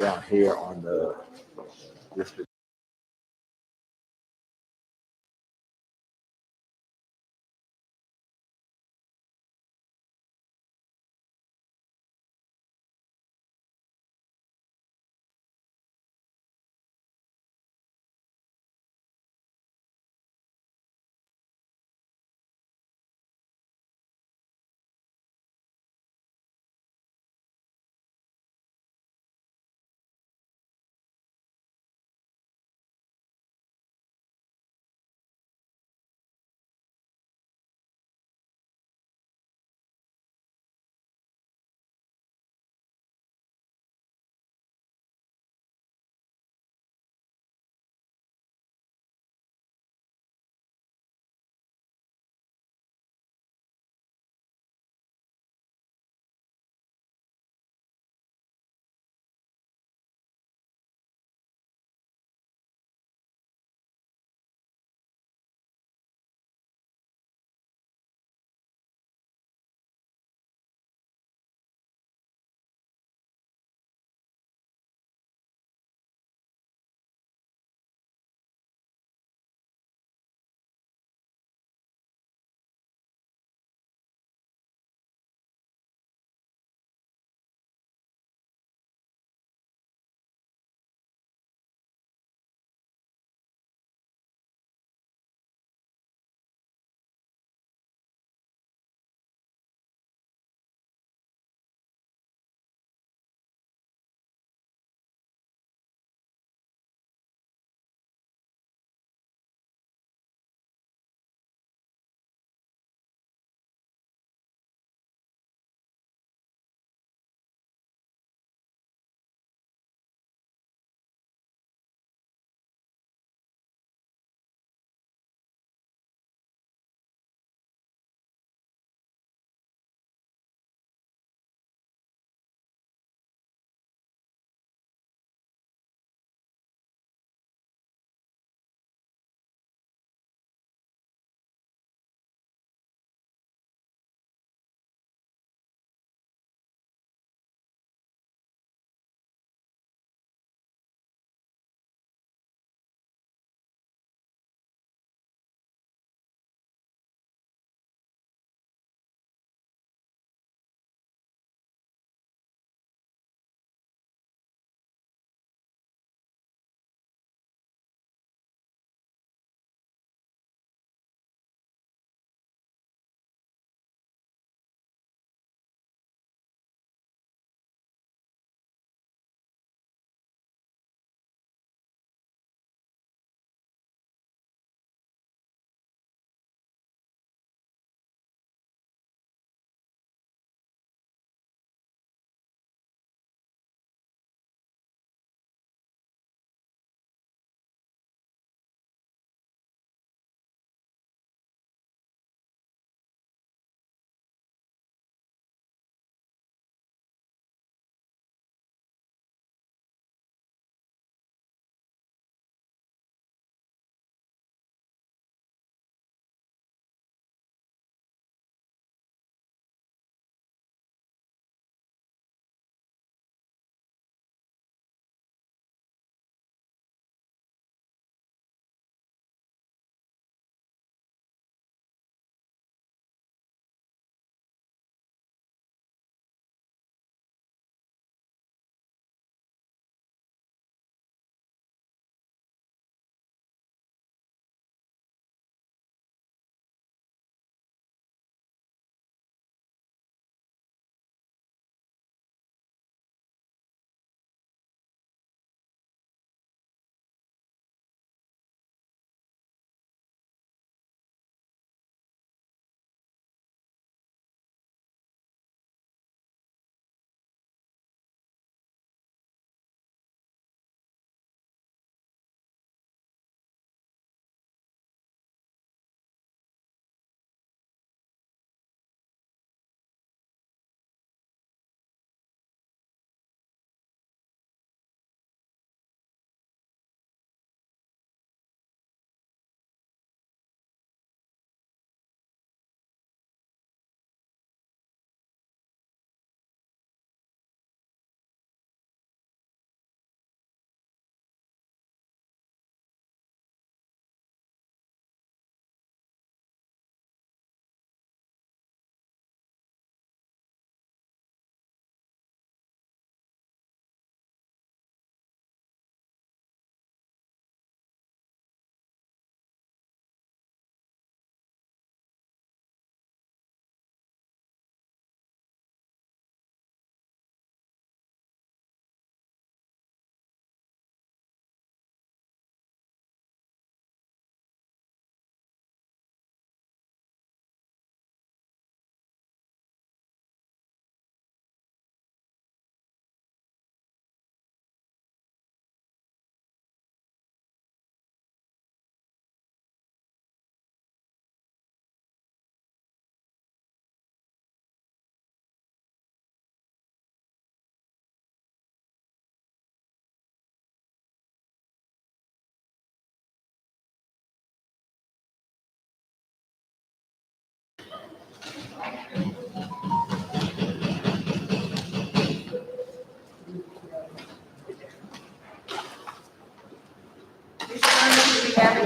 down here on the district.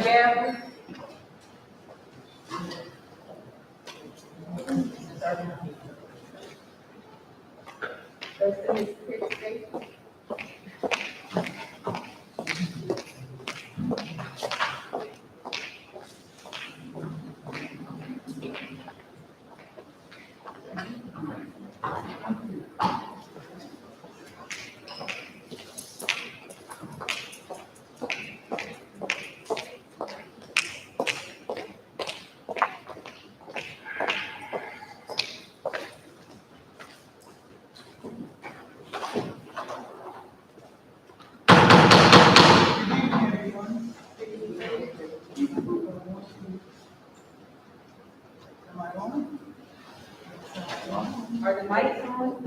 Gaffney. Mr. Pittsburgh. Are the mics on?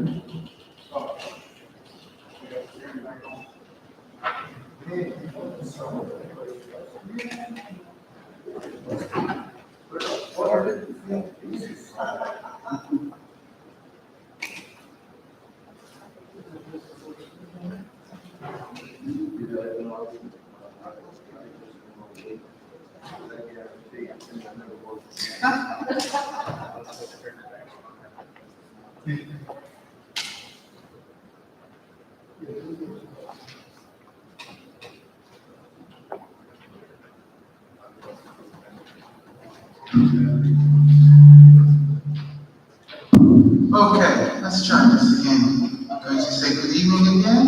Okay, let's try this again. I'm going to say good evening again,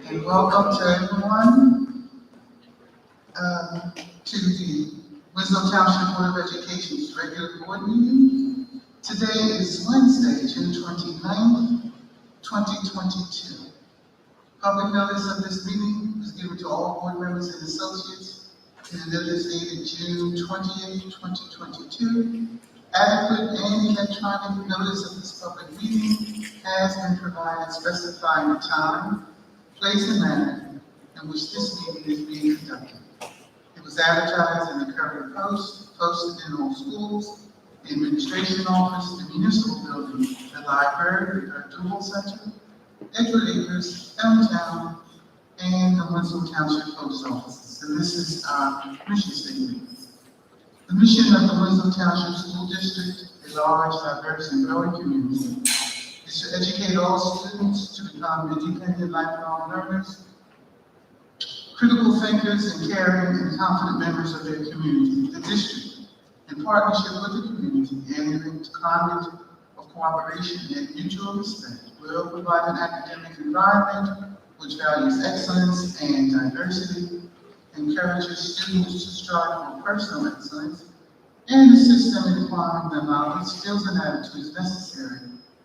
and welcome to everyone to the Winslow Township Board of Education's regular board meeting. Today is Wednesday, June 29th, 2022. Public notice of this meeting was given to all board members and associates in the notice dated June 28th, 2022. Adequate and electronic notice of this public meeting has been provided specifying the time, place, and manner in which this meeting is being conducted. It was advertised in the Courier Post, posted in all schools, the administration office, the municipal building, the library, our Duval Center, Edgewood Acres, downtown, and the Winslow Township Post Offices. And this is our mission statement. The mission of the Winslow Township School District, a large, diverse, and growing community, is to educate all students to become independent, lifelong learners, critical thinkers, and caring and confident members of their community. The district, in partnership with the community and in a climate of cooperation and mutual respect, will provide an academic environment which values excellence and diversity, encourages students to strive for personal excellence, and assists them in acquiring the knowledge, skills, and attitudes necessary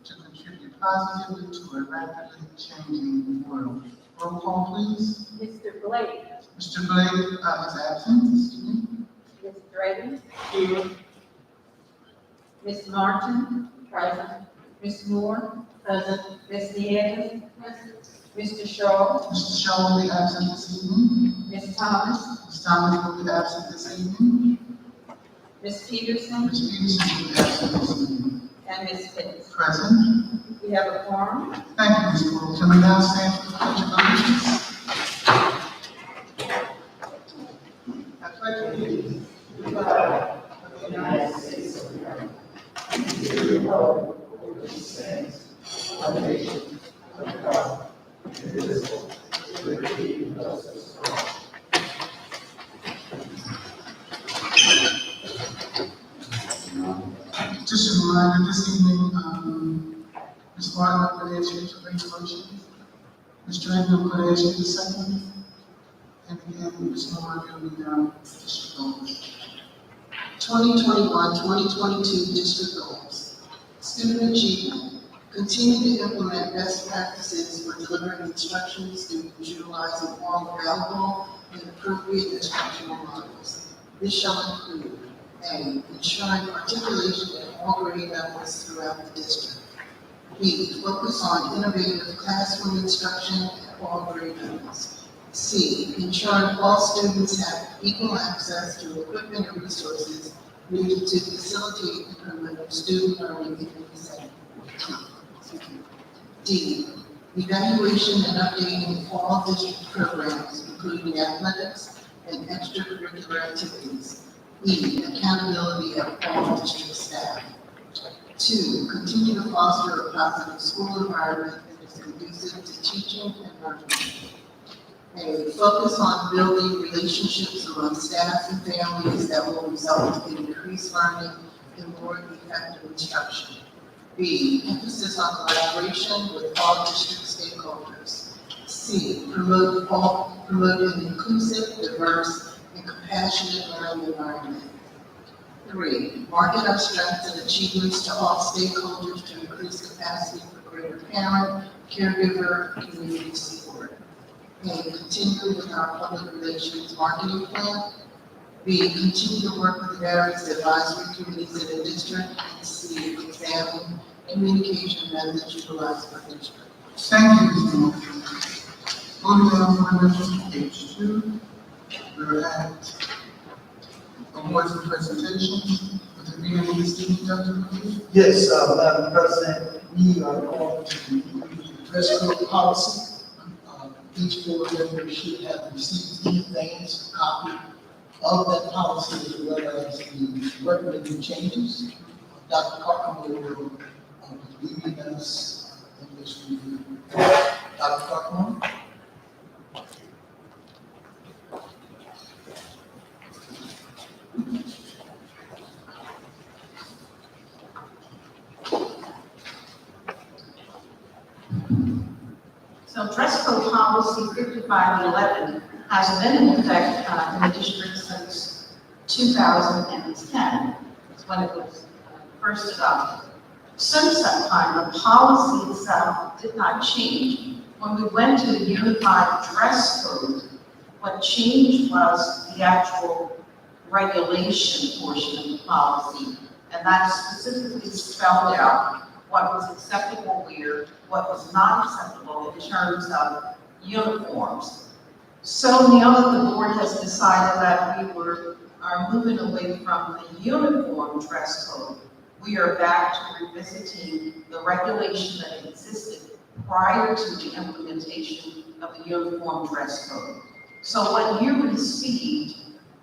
to contribute positively to a rapidly changing world. Roll call, please. Mr. Blake. Mr. Blake is absent. Excuse me. Ms. Drayton. Here. Ms. Martin. Present. Ms. Moore. Present. Ms. Nieves. Present. Mr. Shaw. Mr. Shaw will be absent this evening. Ms. Thomas. Ms. Thomas will be absent this evening. Ms. Peterson. Ms. Peterson will be absent this evening. And Ms. Pitts. Present. We have a quorum. Thank you, Ms. Cole. Can we now stand for the pledge of allegiance? I pledge allegiance to the flag of the United States of America, and to the republic for which it stands, one nation, under God, indivisible, with liberty and justice for all. Just a reminder, this evening, Ms. Martin, I'm going to ask you to raise motion. Mr. Drayton, I'm going to ask you to second. And again, Ms. Moore, you'll be down district goals. 2021-2022 district goals. Student achievement. Continue to implement best practices for delivering instruction to students utilizing all available and appropriate instructional models. This shall include A. Ensuring articulation at all grade levels throughout the district. B. Focus on innovative classroom instruction at all grade levels. C. Ensuring all students have equal access to equipment and resources needed to facilitate improvement of student learning in any setting. D. Evaluation and updating all district programs, including athletics, and extracurricular activities. E, accountability of all district staff. 2, continue to foster a positive school environment that is conducive to teaching and learning. A, focus on building relationships among staff and families that will result in increased learning and more effective instruction. B, emphasis on collaboration with all district stakeholders. C, promote an inclusive, diverse, and compassionate learning environment. 3, market our strengths and achievements to all stakeholders to increase capacity for greater parent, caregiver, and community support. A, continue with our public relations marketing plan. B, continue to work with various advisory committees in the district. And C, examine communication methods utilized by the district. Thank you, Mr. Moore. Moving on to page 2, we're at awards and presentations. Would there be any distinct, Dr. McGee? Yes, Madam President, we are going to review the dress code policy. Each board member should have received in advance a copy of that policy as well as the recommended changes. Dr. Carpenter will be leading us in this review. Dr. Carpenter? So dress code policy 5511 has been in effect in the district since 2010, when it was first adopted. Since that time, the policy itself did not change. When we went to the unified dress code, what changed was the actual regulation portion of the policy, and that specifically spelled out what was acceptable wear, what was not acceptable in terms of uniforms. So now that the board has decided that we are moving away from the uniform dress code, we are back to revisiting the regulation that existed prior to the implementation of the uniform dress code. So what you received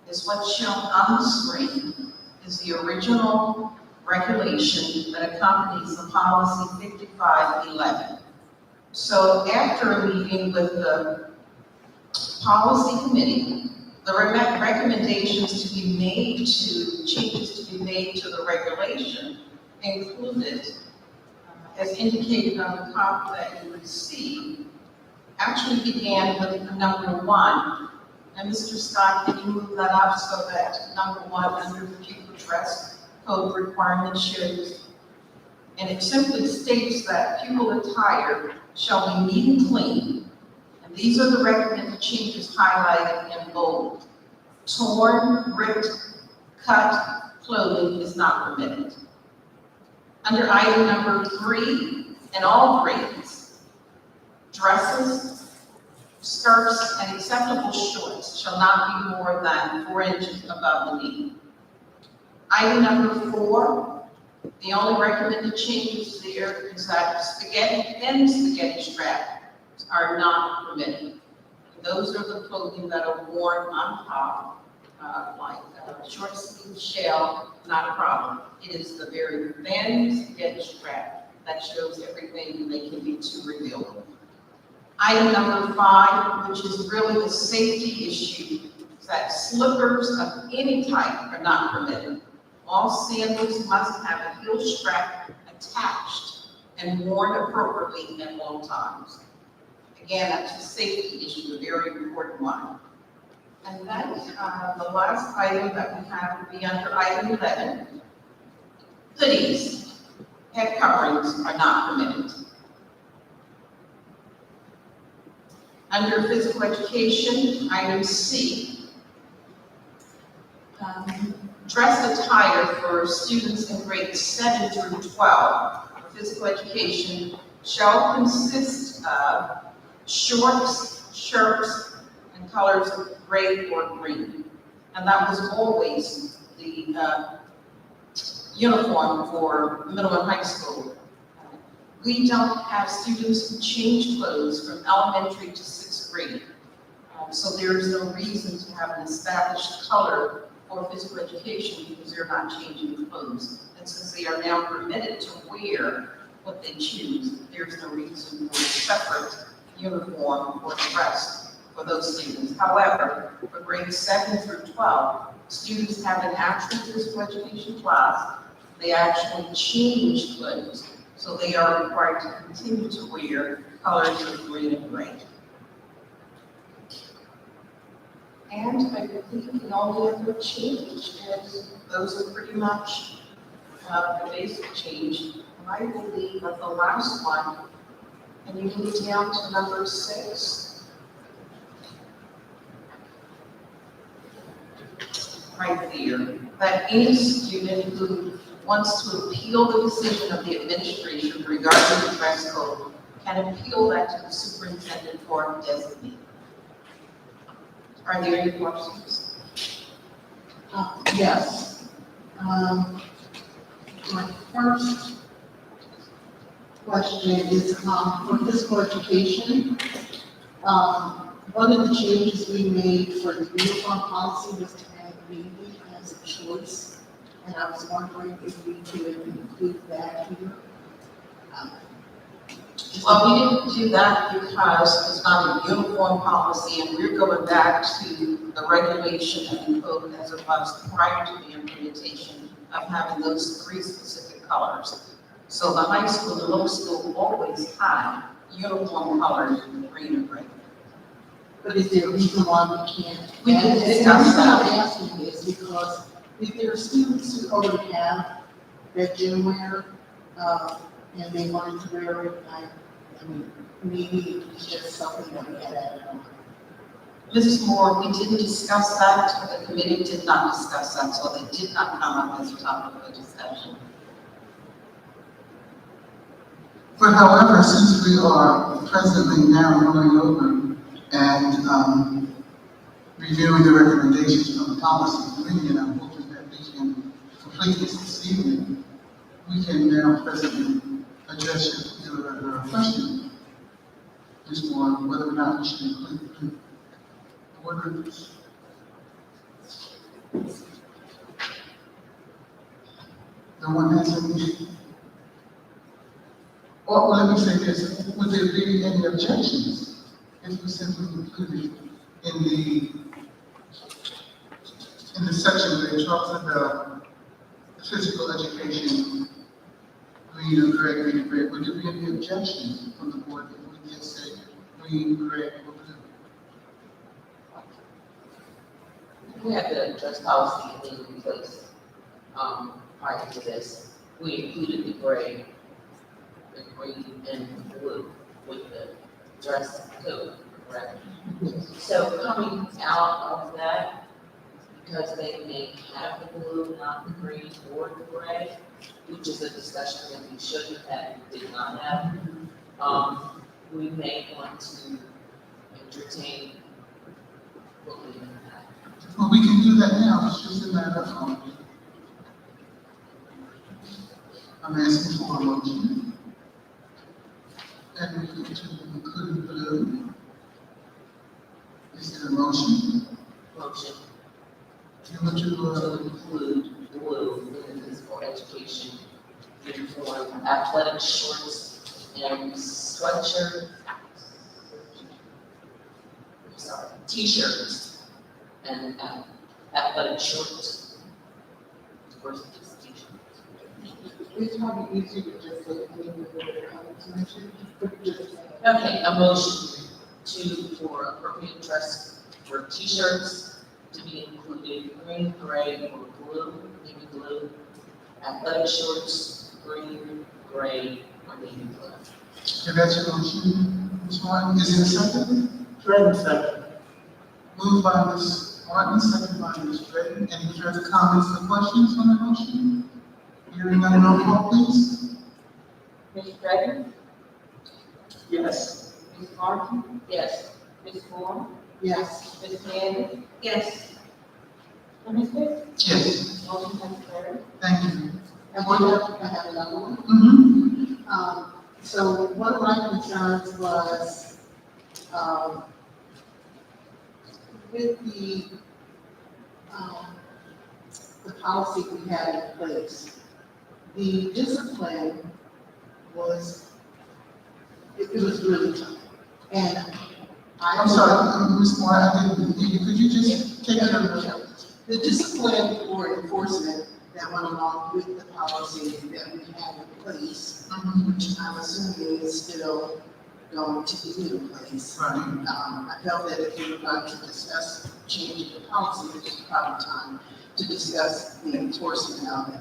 is what's shown on the screen is the original regulation that accompanies the policy 5511. So after a meeting with the policy committee, the recommendations to be made to, changes to be made to the regulation included, as indicated on the copy that you received, actually began with number 1. And Mr. Scott, can you move that up so that number 1 under the pupil dress code requirement shows? And it simply states that pupil attire shall be neat and clean. And these are the recommended changes highlighted in bold. Torn, ripped, cut clothing is not permitted. Under item number 3, in all grades, dresses, skirts, and acceptable shorts shall not be more than 4 inches above the knee. Item number 4, the only recommended changes there is that thin spaghetti strap are not permitted. Those are the clothing that are worn on top, like short sleeve shell, not a problem. It is the very thin spaghetti strap that shows everything and they can be too revealing. Item number 5, which is really the safety issue, is that slippers of any type are not permitted. All sandals must have a heel strap attached and worn appropriately at all times. Again, that's a safety issue, a very important one. And then the last item that we have would be under item 11. Hoodies, head coverings are not permitted. Under physical education, item C, dress attire for students in grades 7 through 12 for physical education shall consist of shorts, shirts, and colors of gray or green. And that was always the uniform for middle and high school. We don't have students who change clothes from elementary to 6th grade. And so there is no reason to have an established color for physical education because they're not changing clothes. And since they are now permitted to wear what they choose, there's no reason for a separate uniform or dress for those students. However, for grades 7 through 12, students have an actual physical education class. They actually change clothes, so they are required to continue to wear colors of green and gray. And I believe the only other change is, those are pretty much the basic change. I believe that the last one, and you move down to number 6. Right there, that any student who wants to appeal the decision of the administration regarding the dress code can appeal that to the superintendent or designate. Are there any questions? Yes. My first question is, for physical education, one of the changes we made for the uniform policy was to add baby as a choice. And I was wondering if we could include that here. Well, we didn't do that because it's not a uniform policy, and we're going back to the regulation and the code as it was prior to the implementation of having those 3 specific colors. So the high school, the middle school always had uniform colors, green and gray. But is there a reason why we can't? We can And discuss the reason that. I'm asking this because if there are students who already have that gym wear, and they wanted to wear it, I mean, maybe it's just something that we had added on. Mrs. Moore, we didn't discuss that, the committee did not discuss that, so they did not come up as a topic of discussion. But however, since we are presently now going over and reviewing the recommendations from the policy committee, and I'm hoping that we can complete this evening, we can now presently address your question, Ms. Moore, whether or not we should include the board members. No one has any? Or let me say this, would there be any objections if we simply included in the section where it talks about physical education, green or gray, green or gray, would there be any objections from the board if we just say green, gray, or blue? We had the dress policy in place, prior to this. We included the gray, the green, and blue with the dress code, correct? So coming out of that, because they may have the blue, not the green or the gray, which is a discussion that we should have had, did not have. We may want to entertain looking at that. Well, we can do that now, it's just a matter of, I'm asking for a motion. And we can include blue. Is there a motion? Motion You want to, to include blue in the physical education uniform, athletic shorts and sweatshirt. T-shirts and athletic shorts. Of course, just t-shirts. It's probably easier to just say, maybe with the comments mentioned, but just. Okay, a motion for appropriate dress for t-shirts to be included green, gray, or blue, navy blue, athletic shorts, green, gray, or navy blue. if that's your motion, Ms. Martin, is it a second? Fred, second. Moved by Ms. Martin, second by Ms. Drayton. Any further comments or questions on the motion? Hearing none, roll call, please. Ms. Dragon, Yes. Ms. Martin, Yes. Ms. Moore, Yes. Ms. Candy, Yes. and Ms. Pitts. Yes, Motion has carried. thank you. And I have another one. Mm-hmm. So one of my concerns was, with the policy we had in place, the discipline was, it was really tough. And I'm sorry, Ms. Moore, I didn't hear you. Could you just take it over? The discipline for enforcement that went along with the policy that we had in place, which I'm assuming is still going to be in place. Right. I felt that if we were going to discuss changing the policy, it was probably time to discuss the enforcement of it.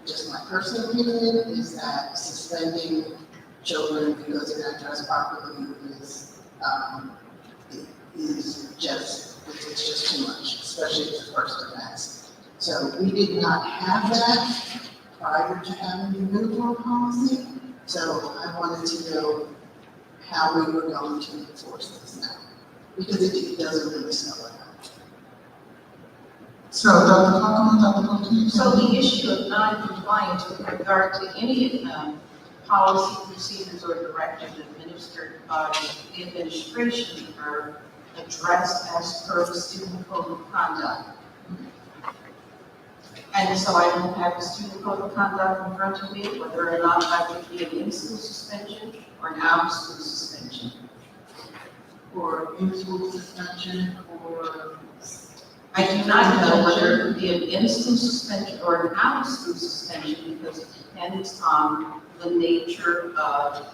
Just my personal opinion is that suspending children because they're not dressed properly is just too much, especially if it's a first offense. So we did not have that prior to having the uniform policy. So I wanted to know how we were going to enforce this now, because it doesn't really spell it out. So, Dr. Cockman, Dr. Booker. So the issue of non-compliance with regard to any policy, procedures, or directives administered by the administration are addressed as per the student code of conduct. And so I don't have the student code of conduct in front of me, whether or not that would be an in-school suspension or an out-of-school suspension. Or in-school suspension, or I do not know whether it would be an in-school suspension or an out-of-school suspension because it depends on the nature of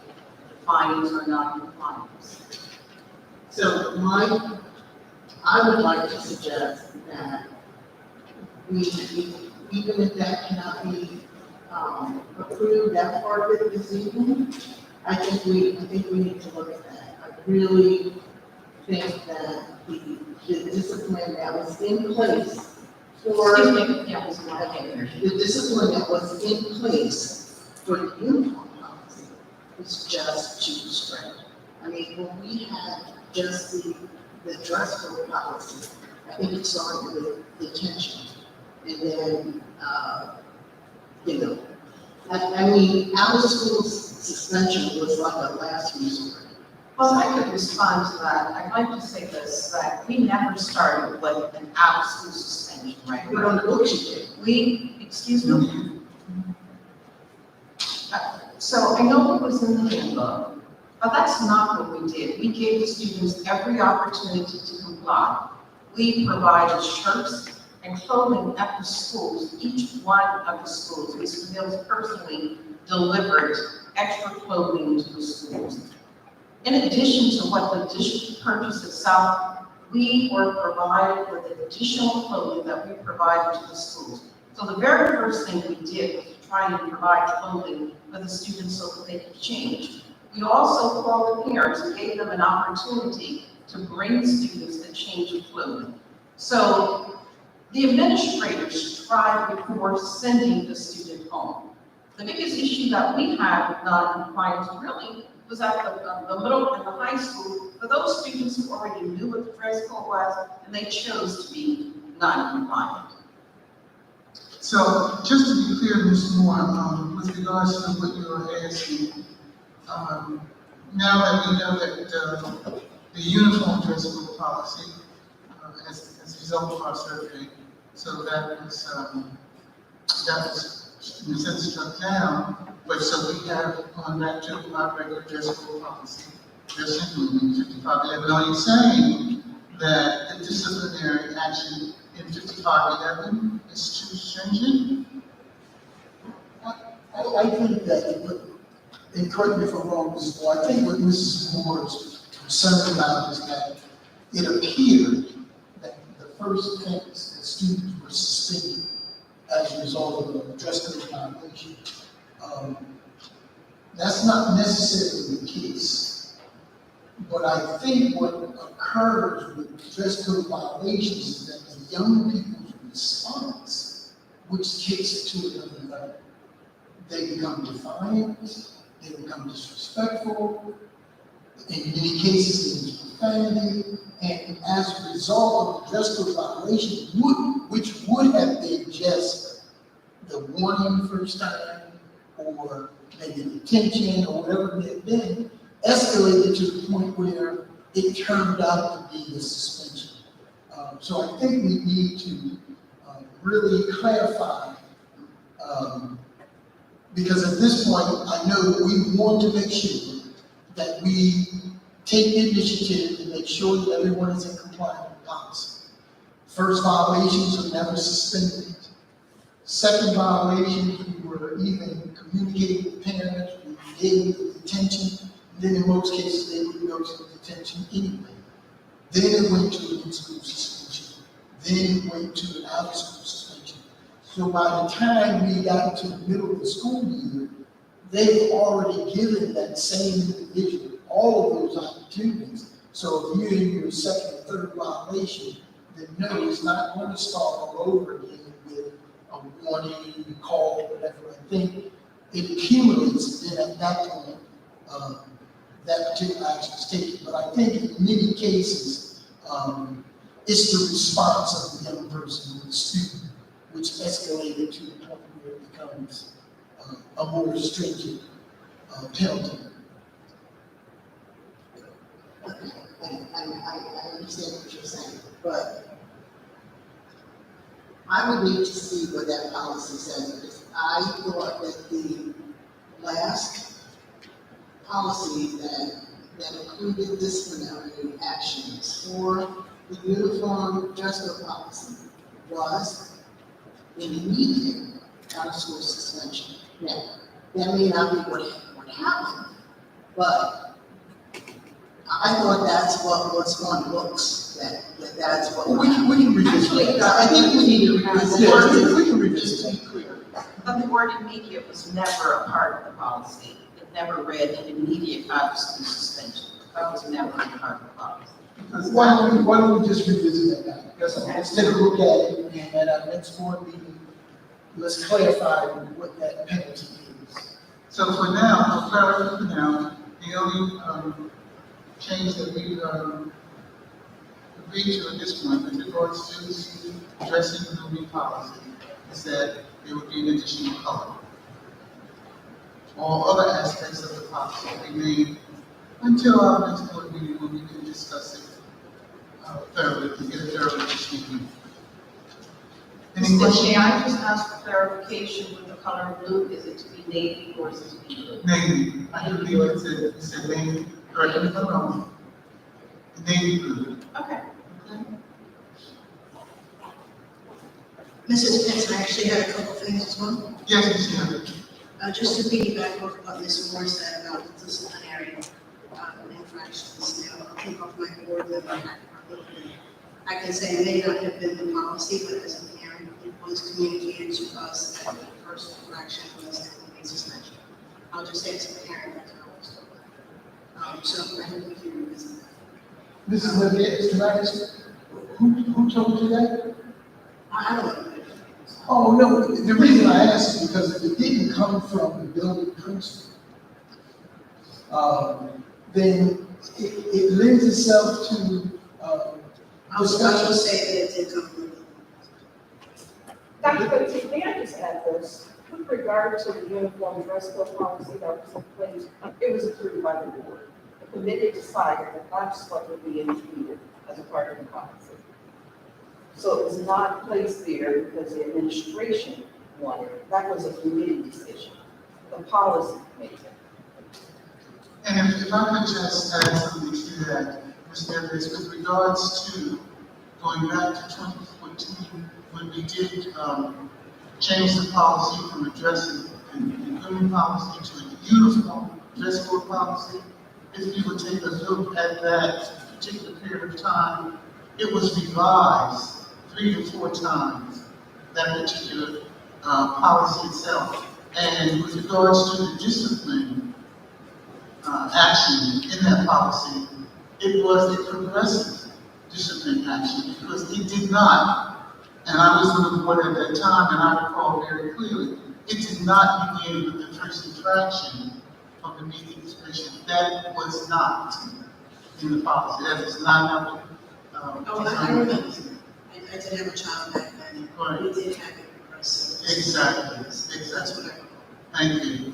fines or non-compliance. so I would like to suggest that we, even if that cannot be approved, that part of it this evening, I think we need to look at that. I really think that the discipline that was in place for, the discipline that was in place for the uniform policy was just too strict. I mean, when we had just the dress code policy, I think it started with detention. And then, I mean, out of school suspension was like a last resort. Well, I could respond to that. I'd like to say this, that we never started with an out-of-school suspension, right? But on the books you did. Excuse me? So I know what was in the handbook, but that's not what we did. We gave the students every opportunity to comply. We provided shirts and clothing at the schools, each one of the schools. Mr. Mills personally delivered extra clothing to the schools. In addition to what the district purchased itself, we were provided with additional clothing that we provided to the schools. So the very first thing we did was to try and provide clothing for the students so that they could change. We also called the parents and gave them an opportunity to bring students a change of clothing. So the administrators tried before sending the student home. The biggest issue that we had with non-compliance really was at the middle and the high school for those students who already knew what the dress code was and they chose to be non-compliant. So, just to be clear, Ms. Moore, with regards to what you were asking, now that we know that the uniform dress code policy, as a result of our survey, so that was in a sense struck down, but so we have gone back to our regular dress code policy, just implementing 5511. Are you saying that the disciplinary action in 5511 is too stringent? I think that, and correct me if I'm wrong, Mrs. Moore, I think what Mrs. Moore is concerned about is that it appeared that the first offense that students were suspended as a result of a dress code violation. That's not necessarily the case. But I think what occurs with dress code violations is that the young people's response, which takes it to another level. They become defiant, they become disrespectful, in many cases they use profanity, and as a result of the dress code violation, which would have been just the warning the first time, or maybe detention, or whatever it may have been, escalated to the point where it turned out to be the suspension. So I think we need to really clarify, because at this point, I know we want to make sure that we take the initiative to make sure that everyone is in compliance with policy. First violations are never suspended. Second violations, we were even communicating with parents, we gave them detention, then in most cases, they would go to detention anyway. Then it went to an in-school suspension. Then it went to an out-of-school suspension. So by the time we got to the middle of the school year, they've already given that same individual all of those opportunities. So if you're in your second or third violation, then no, it's not going to start all over again with a warning, call, whatever. I think it accumulates, then at that point, that particular action is taken. But I think in many cases, it's the response of the young person or the student which escalated to the point where it becomes a more stringent penalty. I understand what you're saying, but I would need to see what that policy says, because I thought that the last policy that included disciplinary actions for the uniform dress code policy was an immediate out-of-school suspension. Now, that may not be what happened, but I thought that's what was on books, that's what. We can revisit Actually, that. I think we need to revisit Yeah, it. we can revisit Just that. to be clear. But the word immediate was never a part of the policy. It never read an immediate out-of-school suspension. That was never a part of the policy. Why don't we just revisit that now? Let's take a look at it, and at our next board meeting, let's clarify what that penalty is. So for now, for clarity for now, the only change that we agreed to at this point with regards to dressing grooming policy is that there would be an additional color. All other aspects of the policy remain until our next board meeting when we can discuss it thoroughly, to get a thorough understanding. Any Mr. questions? Chair, I just asked for clarification with the color blue. Is it to be navy or is it to be blue? Navy, I believe it said navy, correct me if I'm wrong. Navy blue. Okay. Mrs. Pitts, I actually had a couple things as well. Yes, Ms. Chairman. Just to piggyback off what Ms. Moore said about the disciplinary infractions. Now, I'll take off my board member hat for a little bit. I can say it may not have been the policy, but as a parent, it was communicated to us that the first infraction was a suspension. I'll just say as a parent, that's how I was told. So I hope we can revisit that. Mrs. Levitt, can I ask, who told you that? I don't know. Oh, no, the reason I asked is because if it didn't come from the building principal, then it lends itself to, I was about to say that it did come from. Dr. Coates, may I just add this? With regard to the uniform dress code policy that was in place, it was approved by the board. The committee decided that that's what would be included as a part of the policy. So it was not placed there because the administration wanted it. That was a committee decision. The policy made it. And if I could just add something to that, Ms. Davis, with regards to going back to 2014, when we did change the policy from a dress and grooming policy to a uniform dress code policy, if you would take a look at that particular period of time, it was revised 3 to 4 times, that particular policy itself. And with regards to the discipline action in that policy, it was a progressive discipline action because it did not, and I was on the board at that time and I recall very clearly, it did not begin with the first infraction of the meeting expression. That was not in the policy. That is not how I remember. I did have a child back then. Right. We did have it progressive. Exactly. That's what I recall. Thank you.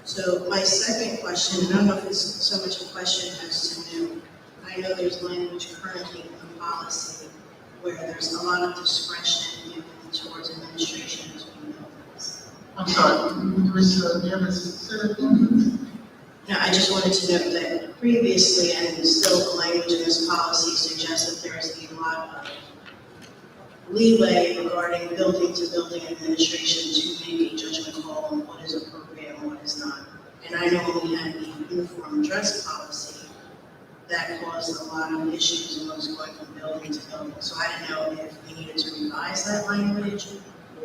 So my second question, I don't know if it's so much a question as to new. I know there's language currently in the policy where there's a lot of discretion given towards administration between buildings. I'm sorry, Mr. Evans, say that again? Now, I just wanted to note that previously, and still the language in this policy suggests that there is a lot of leeway regarding building to building administration to make a judgment call on what is appropriate and what is not. And I know when we had the uniform dress policy, that caused a lot of issues amongst going from building to building. So I didn't know if we needed to revise that language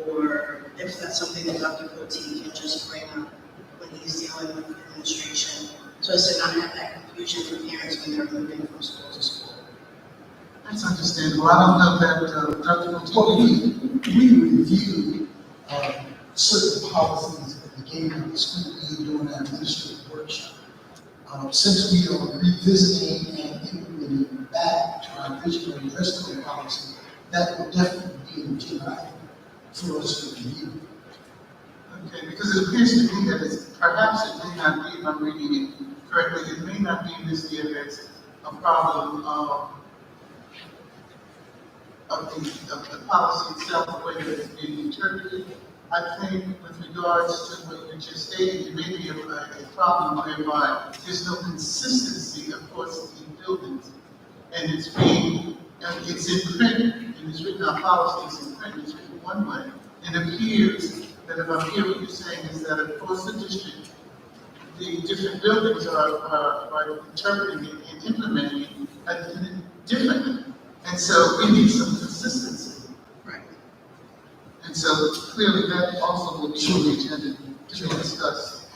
or if that's something that Dr. Cote can just bring up when he's dealing with administration, so as to not have that confusion for parents when they're moving from school to school. That's understandable. I don't know that, Dr. Well, Montoya. we review certain policies at the beginning of the school year during our administrative workshop. Since we are revisiting and implementing back to our original dress code policy, that will definitely be an agenda item for us to review. Okay, because it appears to me that it's, perhaps it may not be, if I'm reading it correctly, it may not be, Ms. Evans, a problem of the policy itself, the way that it's being interpreted. I think with regards to what you just stated, it may be a problem whereby there's no consistency, of course, in buildings. And it's being, it's in print, and it's written, our policy is in print, it's written one way. It appears that if I'm hearing what you're saying is that across the district, the different buildings are interpreting it and implementing it differently. And so we need some consistency. Right. And so clearly that also will be on the agenda to be discussed.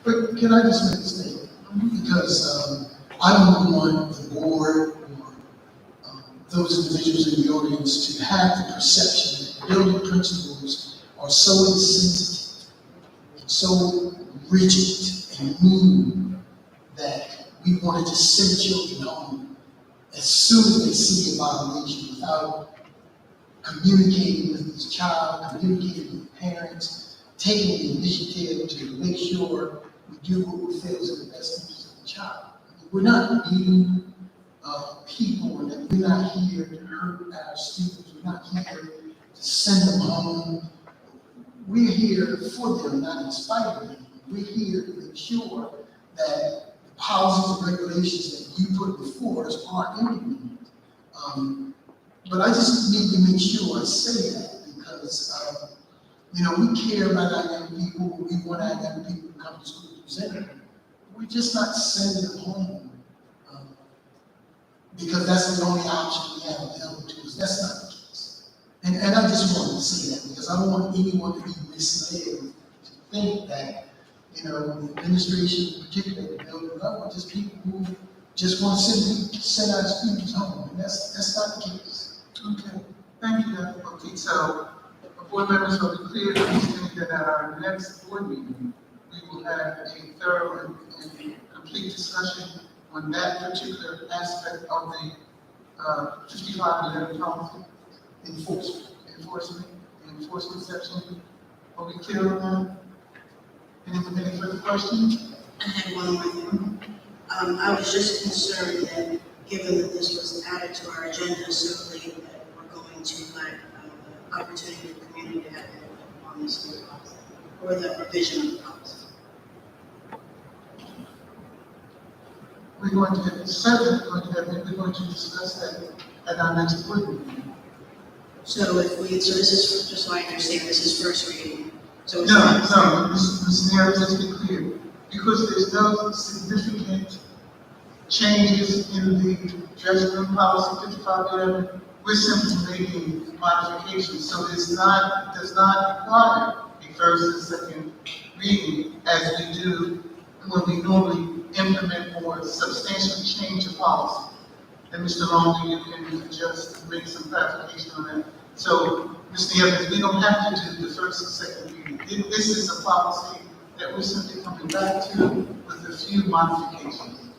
But can I just make a statement? Because I don't want the board or those individuals in the audience to have the perception that building principals are so insensitive and so rigid and mean that we want to just send children home as soon as they see a violation without communicating with the child, communicating with parents, taking the initiative to make sure we do what we feel is in the best interest of the child. I mean, we're not mean people, and we're not here to hurt our students. We're not here to send them home. We're here for them, not in spite of them. We're here to make sure that the policies and regulations that you put before us are implemented. But I just need to make sure I say that because, we care about our young people. We want our young people to come to school to present. We're just not sending them home because that's the only option we have available to us. That's not the case. And I just wanted to say that because I don't want anyone to be misled to think that, the administration, particularly the building level, are just people who just want to send our students home. And that's not the case. Okay, thank you, Dr. Cote. So, board members will be clear to understand that at our next board meeting, we will have a thorough and complete discussion on that particular aspect of the 5511 policy enforcement section. Are we clear on that? Any further questions? I had one more thing. I was just concerned that, given that this was added to our agenda so late, that we're going to let the opportunity for the community to have input on this new policy, or the revision of the policy. We're going to we're going to discuss that at our next board meeting. So this is, just so I understand, this is first reading. So it's No, Ms. Nair, let's be clear. Because there's no significant changes in the dress code policy 5511, we're simply making modifications. So does not require a first and second reading as we do when we normally implement or substantially change a policy. And Mr. Longley, you can just make some clarification on that. So, Mr. Evans, we don't have to do the first and second reading. This is a policy that we're simply coming back to with a few modifications.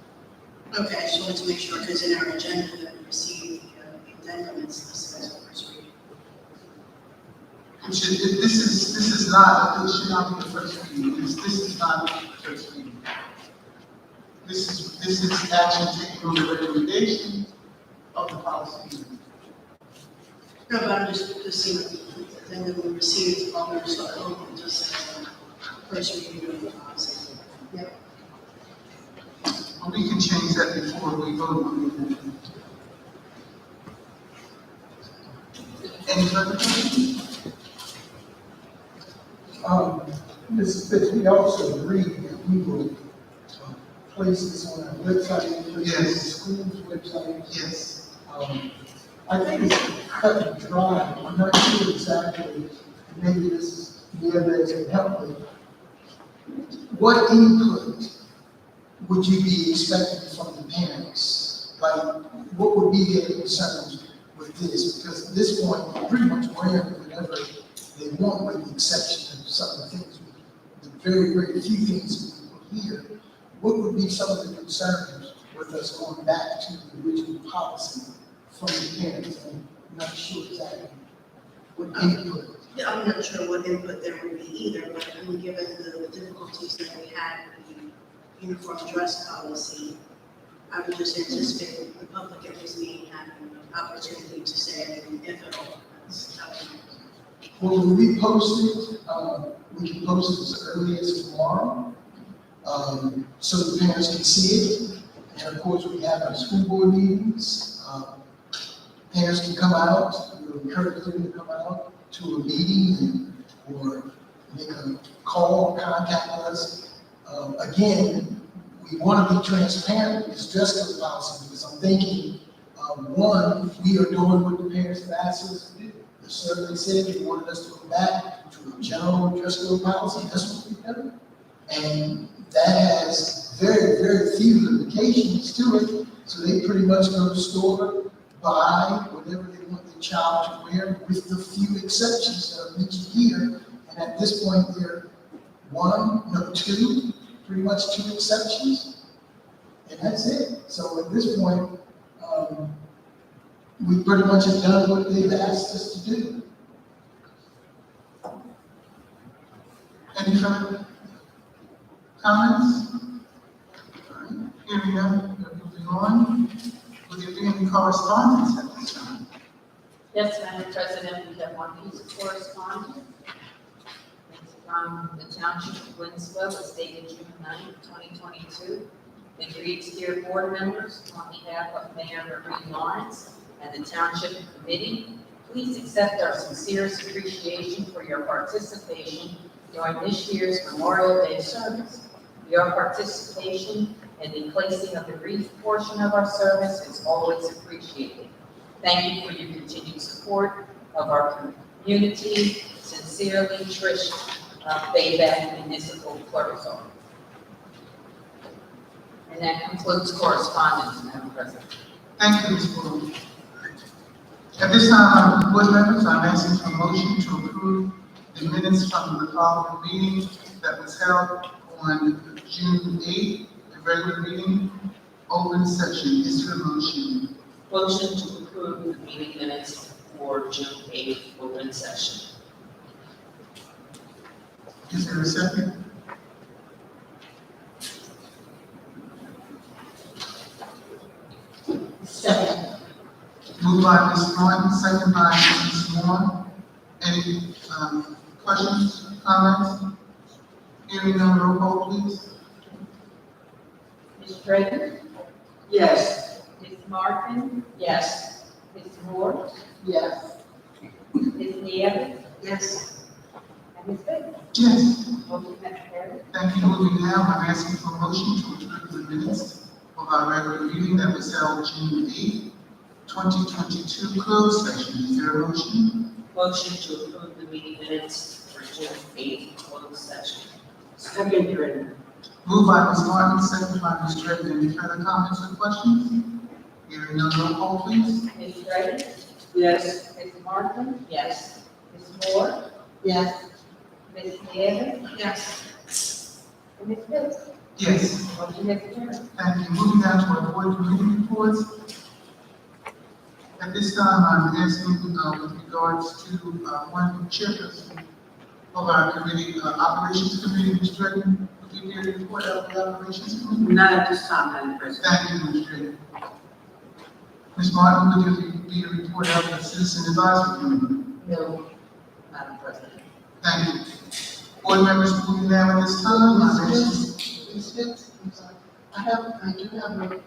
Okay, I just wanted to make sure, because in our agenda that we received the addendum, it's listed as a first reading. this is not, this should not be the first reading, this is not the first reading. This is action taken on the recommendation of the policy. No, but I'm just seeing the thing that we received, so I hope it just says, first reading of the policy. Yep. Well, we can change that before we vote on it. Any further questions? Mrs. Fitz, we also agreed that we would place this on our website, place it on the Yes. school's website. Yes. I think it's cut and dry. I'm not sure exactly, maybe this is the evidence can help with. What input would you be expecting from the parents? Like, what would be their concerns with this? Because at this point, they're pretty much wearing whatever they want, with the exception of some of the things, the very, very few things we put here. What would be some of the concerns with us going back to the original policy from the parents? I'm not sure exactly what input. Yeah, I'm not sure what input there would be either, but I mean, given the difficulties that we had with the uniform dress policy, I would just anticipate the public at this meeting having an opportunity to say anything, if at all. Well, when we post it, we can post it as early as tomorrow, so the parents can see it. And of course, we have our school board meetings. Parents can come out, we'll encourage them to come out to a meeting or make a call, contact us. Again, we want to be transparent with this dress code policy, because I'm thinking, one, we are doing what the parents have asked us to do. The survey said they wanted us to go back to a general dress code policy. That's what we've done. And that has very, very few limitations to it. So they pretty much go to the store, buy whatever they want their child to wear, with the few exceptions that are mentioned here. And at this point, there are two, pretty much two exceptions. And that's it. So at this point, we pretty much have done what they've asked us to do. Any further comments? All right, hearing none, we're moving on. Will there be any correspondence at this time? Yes, Madam President, we have one piece of correspondence. It's from the Township of Winslow, it's dated June 9th, 2022. It reads, "Dear board members, on behalf of Mayor Marie Lawrence and the Township Committee, please accept our sincerest appreciation for your participation during this year's Memorial Day service. Your participation in the placing of the wreath portion of our service is always appreciated. Thank you for your continued support of our community. Sincerely, Trish, Bayback Municipal Clerk's Office." And that concludes correspondence, Madam President. Thank you, Ms. Boyd. At this time, board members, I'm asking for a motion to approve the minutes from the following meeting that was held on June 8th, the regular meeting, open session. Is there a motion? Motion to approve the meeting minutes for June 8th, open session. Is there a second? Second. Moved by Ms. Martin, second by Ms. Moore. Any questions, comments? Hearing none, roll call, please. Ms. Draper? Yes. Ms. Martin? Yes. Ms. Moore? Yes. Ms. Nieves? Yes. And Ms. Bates? Yes. Motion has carried. Thank you. Moving now, I'm asking for a motion to approve the minutes of our regular meeting that was held June 8th, 2022, closed session. Is there a motion? Motion to approve the meeting minutes for June 8th, closed session. Second reading. Moved by Ms. Martin, second by Ms. Draper. Any further comments or questions? Hearing none, roll call, please. Ms. Draper? Yes. Ms. Martin? Yes. Ms. Moore? Yes. Ms. Nieves? Yes. And Ms. Bates? Yes. Motion has carried. Thank you. Moving now to our board committee reports. At this time, I'm asking, with regards to, one chairperson of our committee, operations committee, Ms. Drayton, would you care to report out the operations committee? Not at this time, Madam President. Thank you, Ms. Drayton. Ms. Martin, would you be a report out the citizen advisory committee? No, Madam President. Thank you. Board members, moving now at this time, I'm asking. Ms. Fitz, I'm sorry. I do have a,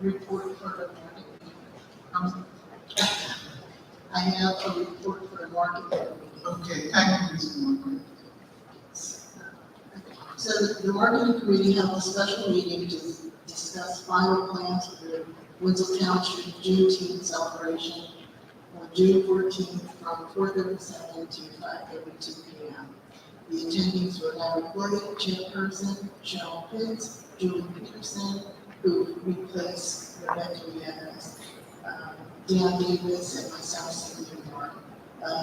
report for the market. I have a report for the market. Okay, thank you, Ms. Martin. So the marketing committee held a special meeting to discuss final plans for the Winslow Township Juneteenth celebration on June 14th from 4:37 to 5:32 p.m. The attendees were Larry Wood, chairperson, Cheryl Pitts, Julie Peterson, who replaced Rebecca Nieves, Dan Davis, and myself, Cynthia Moore.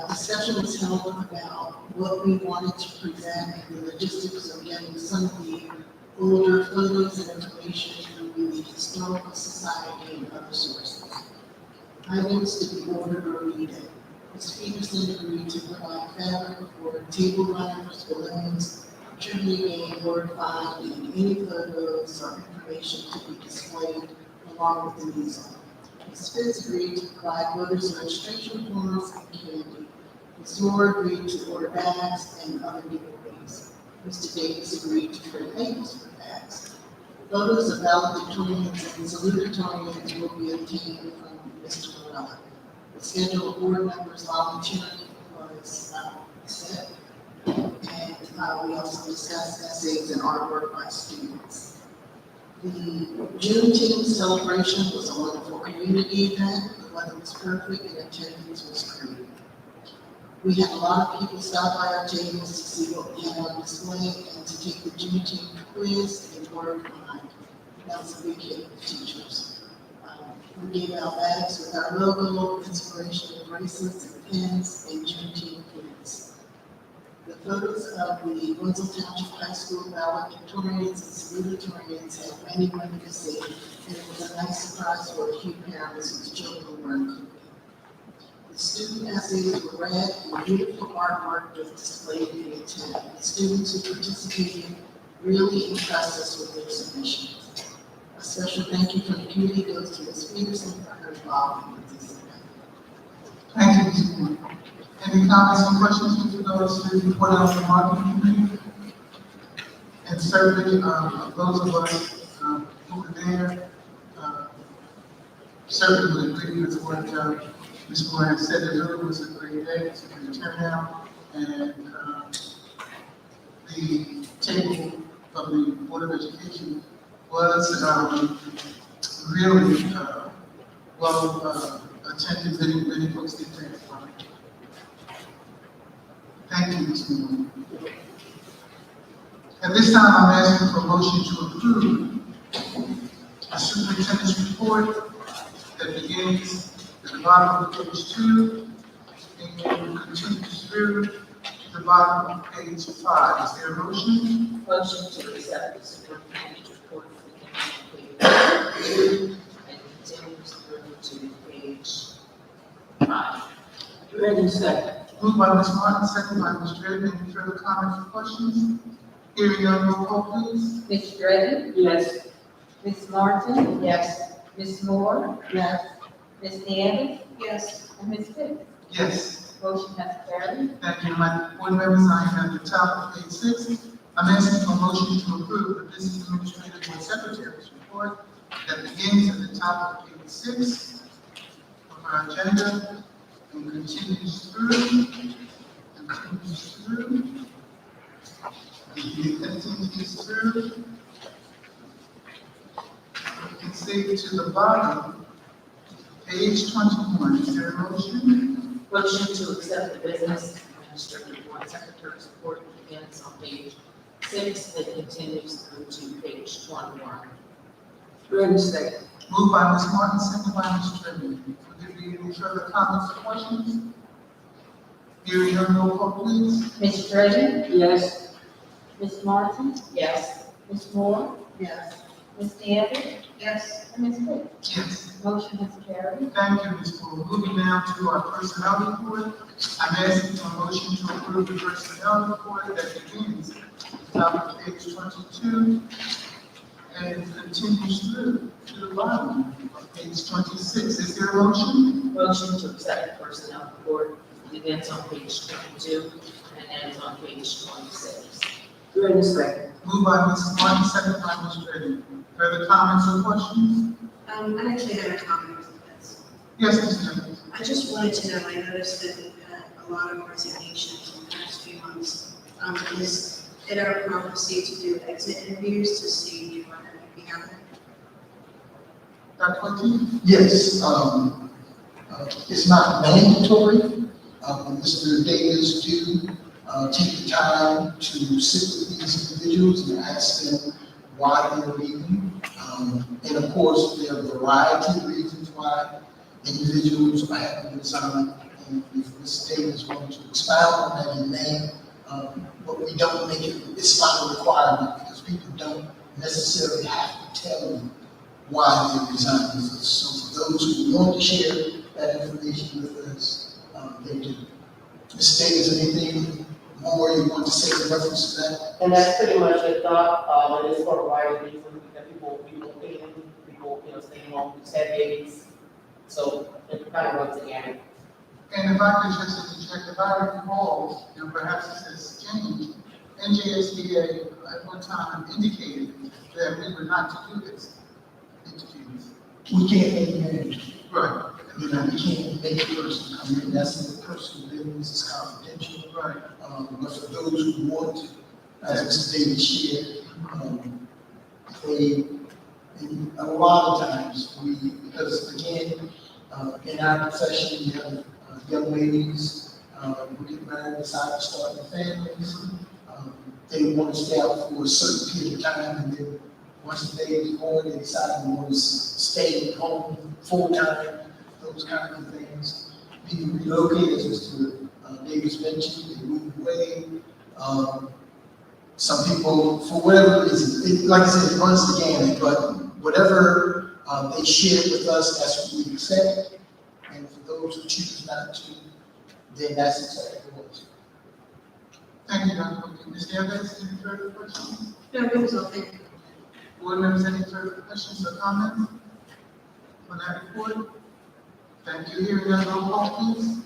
Discussion was held about what we wanted to present and the logistics of getting some of the older photos and information through the Historical Society and other sources. Items to be ordered or needed. Ms. Peterson agreed to provide fabric for table runners, balloons, trivia game, word find, and any photos or information to be displayed along with the easel. Ms. Fitz agreed to provide voters registration forms and candy. Ms. Moore agreed to order bags and other giveaways. Mr. Davis agreed to print labels for bags. Photos of valedictorians and salutatorians will be obtained from Mr. Morella. The schedule of board members volunteering was set, and we also discussed essays and artwork by students. The Juneteenth celebration was a wonderful community event. The weather was perfect and attendance was great. We had a lot of people stop by our tables to see what we had on display and to take the Juneteenth quiz and word find. That was a big hit with teachers. We gave out bags with our logo, inspirational bracelets and pins, and Juneteenth pins. The photos of the Winslow Township High School valedictorians and salutatorians had many women to see, and it was a nice surprise for a few parents whose children were included. The student essays were read and beautiful artwork was displayed in the attendance. The students who participated really impressed us with their submissions. A special thank you from the community goes to Ms. Peterson for her involvement with this event. Thank you, Ms. Moore. Any comments or questions with regards to the report out of the marketing committee? And certainly, those of us who were there, certainly would agree with what Ms. Moore has said. It really was a great day, it was a great turnout, and the table of the Board of Education was really well attended. Many folks did take part. Thank you, Ms. Moore. At this time, I'm asking for a motion to approve a superintendent's report that begins at the bottom of page 2 and continues through the bottom of page 5. Is there a motion? Motion to accept the superintendent's report for page 2 and continues through to page 5. Ready, second. Moved by Ms. Martin, second by Ms. Drayton. Any further comments or questions? Hearing none, roll call please. Ms. Drayton? Yes. Ms. Martin? Yes. Ms. Moore? Yes. Ms. Nieves? Yes. And Ms. Fitz? Yes. Motion has carried. Thank you, my board members. I am at the top of page 6. I'm asking for a motion to approve the business administrative board secretary's report that begins at the top of page 6 of our agenda and continues through, You can see to the bottom, page 21. Is there a motion? Motion to accept the business administrative board secretary's report begins on page 6 and continues through to page 21. Ready, second. Moved by Ms. Martin, second by Ms. Trimmer. Would there be any further comments or questions? Hearing none, roll call please. Ms. Drayton? Yes. Ms. Martin? Yes. Ms. Moore? Yes. Ms. Nieves? Yes. And Ms. Wick? Yes. Motion is carried. Thank you, Ms. Ford. Moving now to our personnel report. I'm asking for a motion to approve the personnel report that begins top of page 22 and continues through to the bottom of page 26. Is there a motion? Motion to accept the personnel report begins on page 22 and ends on page 26. During the second. Moved by Mrs. Martin, second by Ms. Reagan. Further comments or questions? I actually had a comment on this. Yes, Ms. Evans. I just wanted to know, I noticed that we've had a lot of resignations in the past few months. Is it our policy to do exit interviews to see what might be happening? Dr. Ortiz? Yes, it's not mandatory. Mr. Davis do take the time to sit with these individuals and ask them why they're leaving. And of course, there are a variety of reasons why individuals are having to resign. And if Mr. Davis wanted to expound on that in name, but we don't make it's not a requirement because people don't necessarily have to tell you why they're resigning. So for those who want to share that information with us, they do. Ms. Davis, anything more you want to say in reference to that? And that's pretty much it, thought, and it's for a variety of reasons, because people leaving, people, staying home, who's had babies. So it kind of runs the gamut. And if I could just interject, if I recall, perhaps this has changed, NJSBA at one time indicated that we were not to do this interviews. We can't make management. Right. We can't make a person come in. That's the personal business, it's confidential. Right. But for those who want to, as Mr. Davis shared, and a lot of times because again, in our profession, we have young ladies who get married, decide to start their families. They want to stay out for a certain period of time, and then once the baby is born, they decide they want to stay at home full time, those kind of things. People relocate, as Mr. Davis mentioned, they move away. Some people, for whatever reason, like I said, it runs the gamut, but whatever they share with us, that's what we accept. And for those who choose not to, then that's exactly what we do. Thank you, Dr. Ortiz. Ms. Evans, any further questions? No, it was okay. Board members, any further questions or comments on that report? Thank you. Hearing none, roll call, please.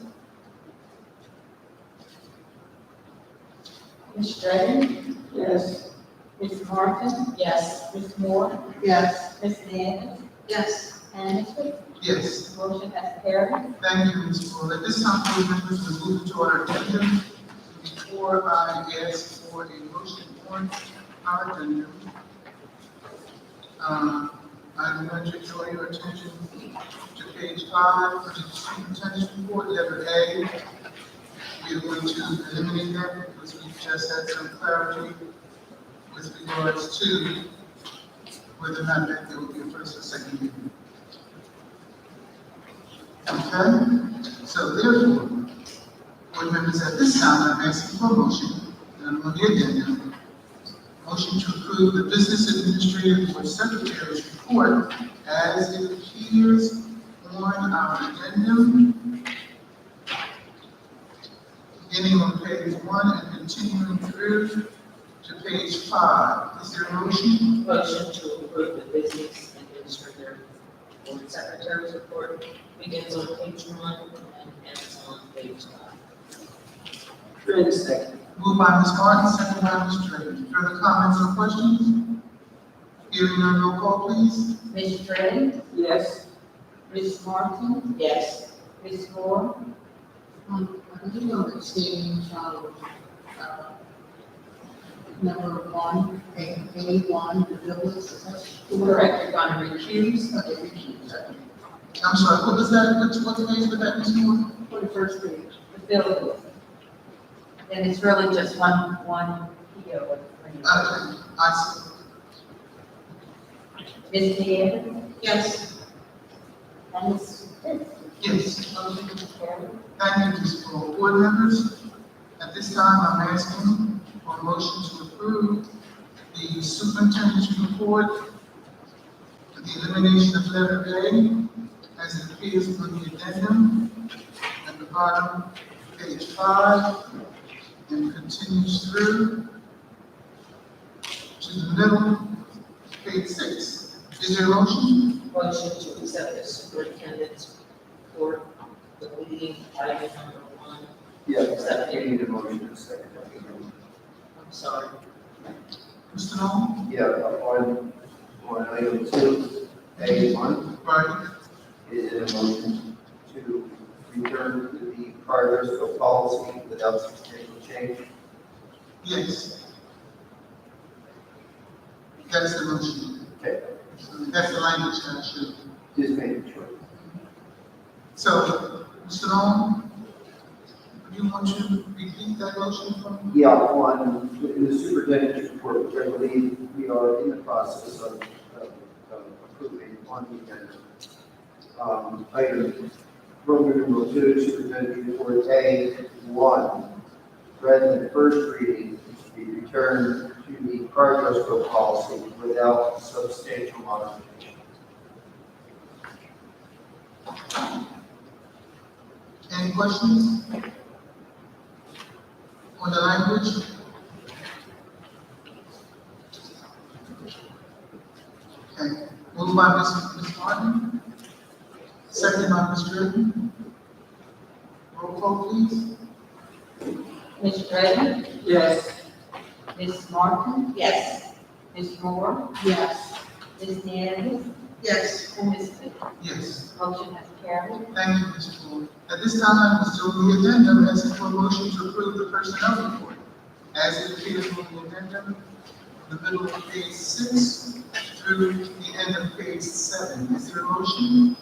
Ms. Reagan? Yes. Ms. Martin? Yes. Ms. Moore? Yes. Ms. Evans? Yes. And Ms. Wick? Yes. Motion has carried. Thank you, Ms. Ford. At this time, board members, we move to our agenda. Before I ask for a motion on our agenda, I'm going to draw your attention to page 5 of the superintendent's report, letter A. We are going to eliminate that because we just had some clarity with regards to whether or not that there will be a first or second reading. Okay, so therefore, board members, at this time, I'm asking for a motion, and I'm on the agenda. Motion to approve the Business Administrative Board Secretary's report as it appears on our addendum, beginning on page 1 and continuing through to page 5. Is there a motion? Motion to approve the business administrator board secretary's report begins on page 1 and ends on page 5. During the second. Moved by Ms. Martin, second by Ms. Drake. Further comments or questions? Hearing none, roll call, please. Ms. Reagan? Yes. Ms. Martin? Yes. Ms. Moore? Are you going to exchange, number 1, A1, the villas? Correct, you're going to recuse. Okay, recuse, okay. I'm sorry, what was that? What page was that, Ms. Moore? For the first page. The building. And it's really just one PO. Okay, I see. Ms. Evans? Yes. And Ms. Wick? Yes. Motion is carried. Thank you, Ms. Moore. Board members, at this time, I'm asking for a motion to approve the superintendent's report, the the elimination of letter A as it appears on the addendum at the bottom, page 5, and continues through to the middle, page 6. Is there a motion? Motion to accept the superintendent's report, the leading item number 1. Yeah, Accept you it. need a motion to second. I'm sorry. Mr. Long? Yeah, on item 2A1, Right. is it a motion to return to the prior fiscal policy without substantial change? Yes. That's the motion. Okay, That's the language that should. just making sure. So, Mr. Long, you want to repeat that motion for me? Yeah, on the superintendent's report, which I believe we are in the process of approving on the agenda. Item Roman numeral 2, superintendent's report A1, read in the first reading, to be returned to the prior fiscal policy without substantial modification. Any questions on the language? Okay, moved by Ms. Martin, second by Ms. Jordan. Roll call, please. Ms. Draven, Yes. Ms. Martin, Yes. Ms. Moore, Yes. Ms. Nieves, Yes. and Ms. Smith. Yes, Motion has carried. thank you, Ms. Ford. At this time, I will still the addendum, asking for a motion to approve the personnel report as it appears on the addendum, the middle of page 6 through the end of page 7. Is there a motion?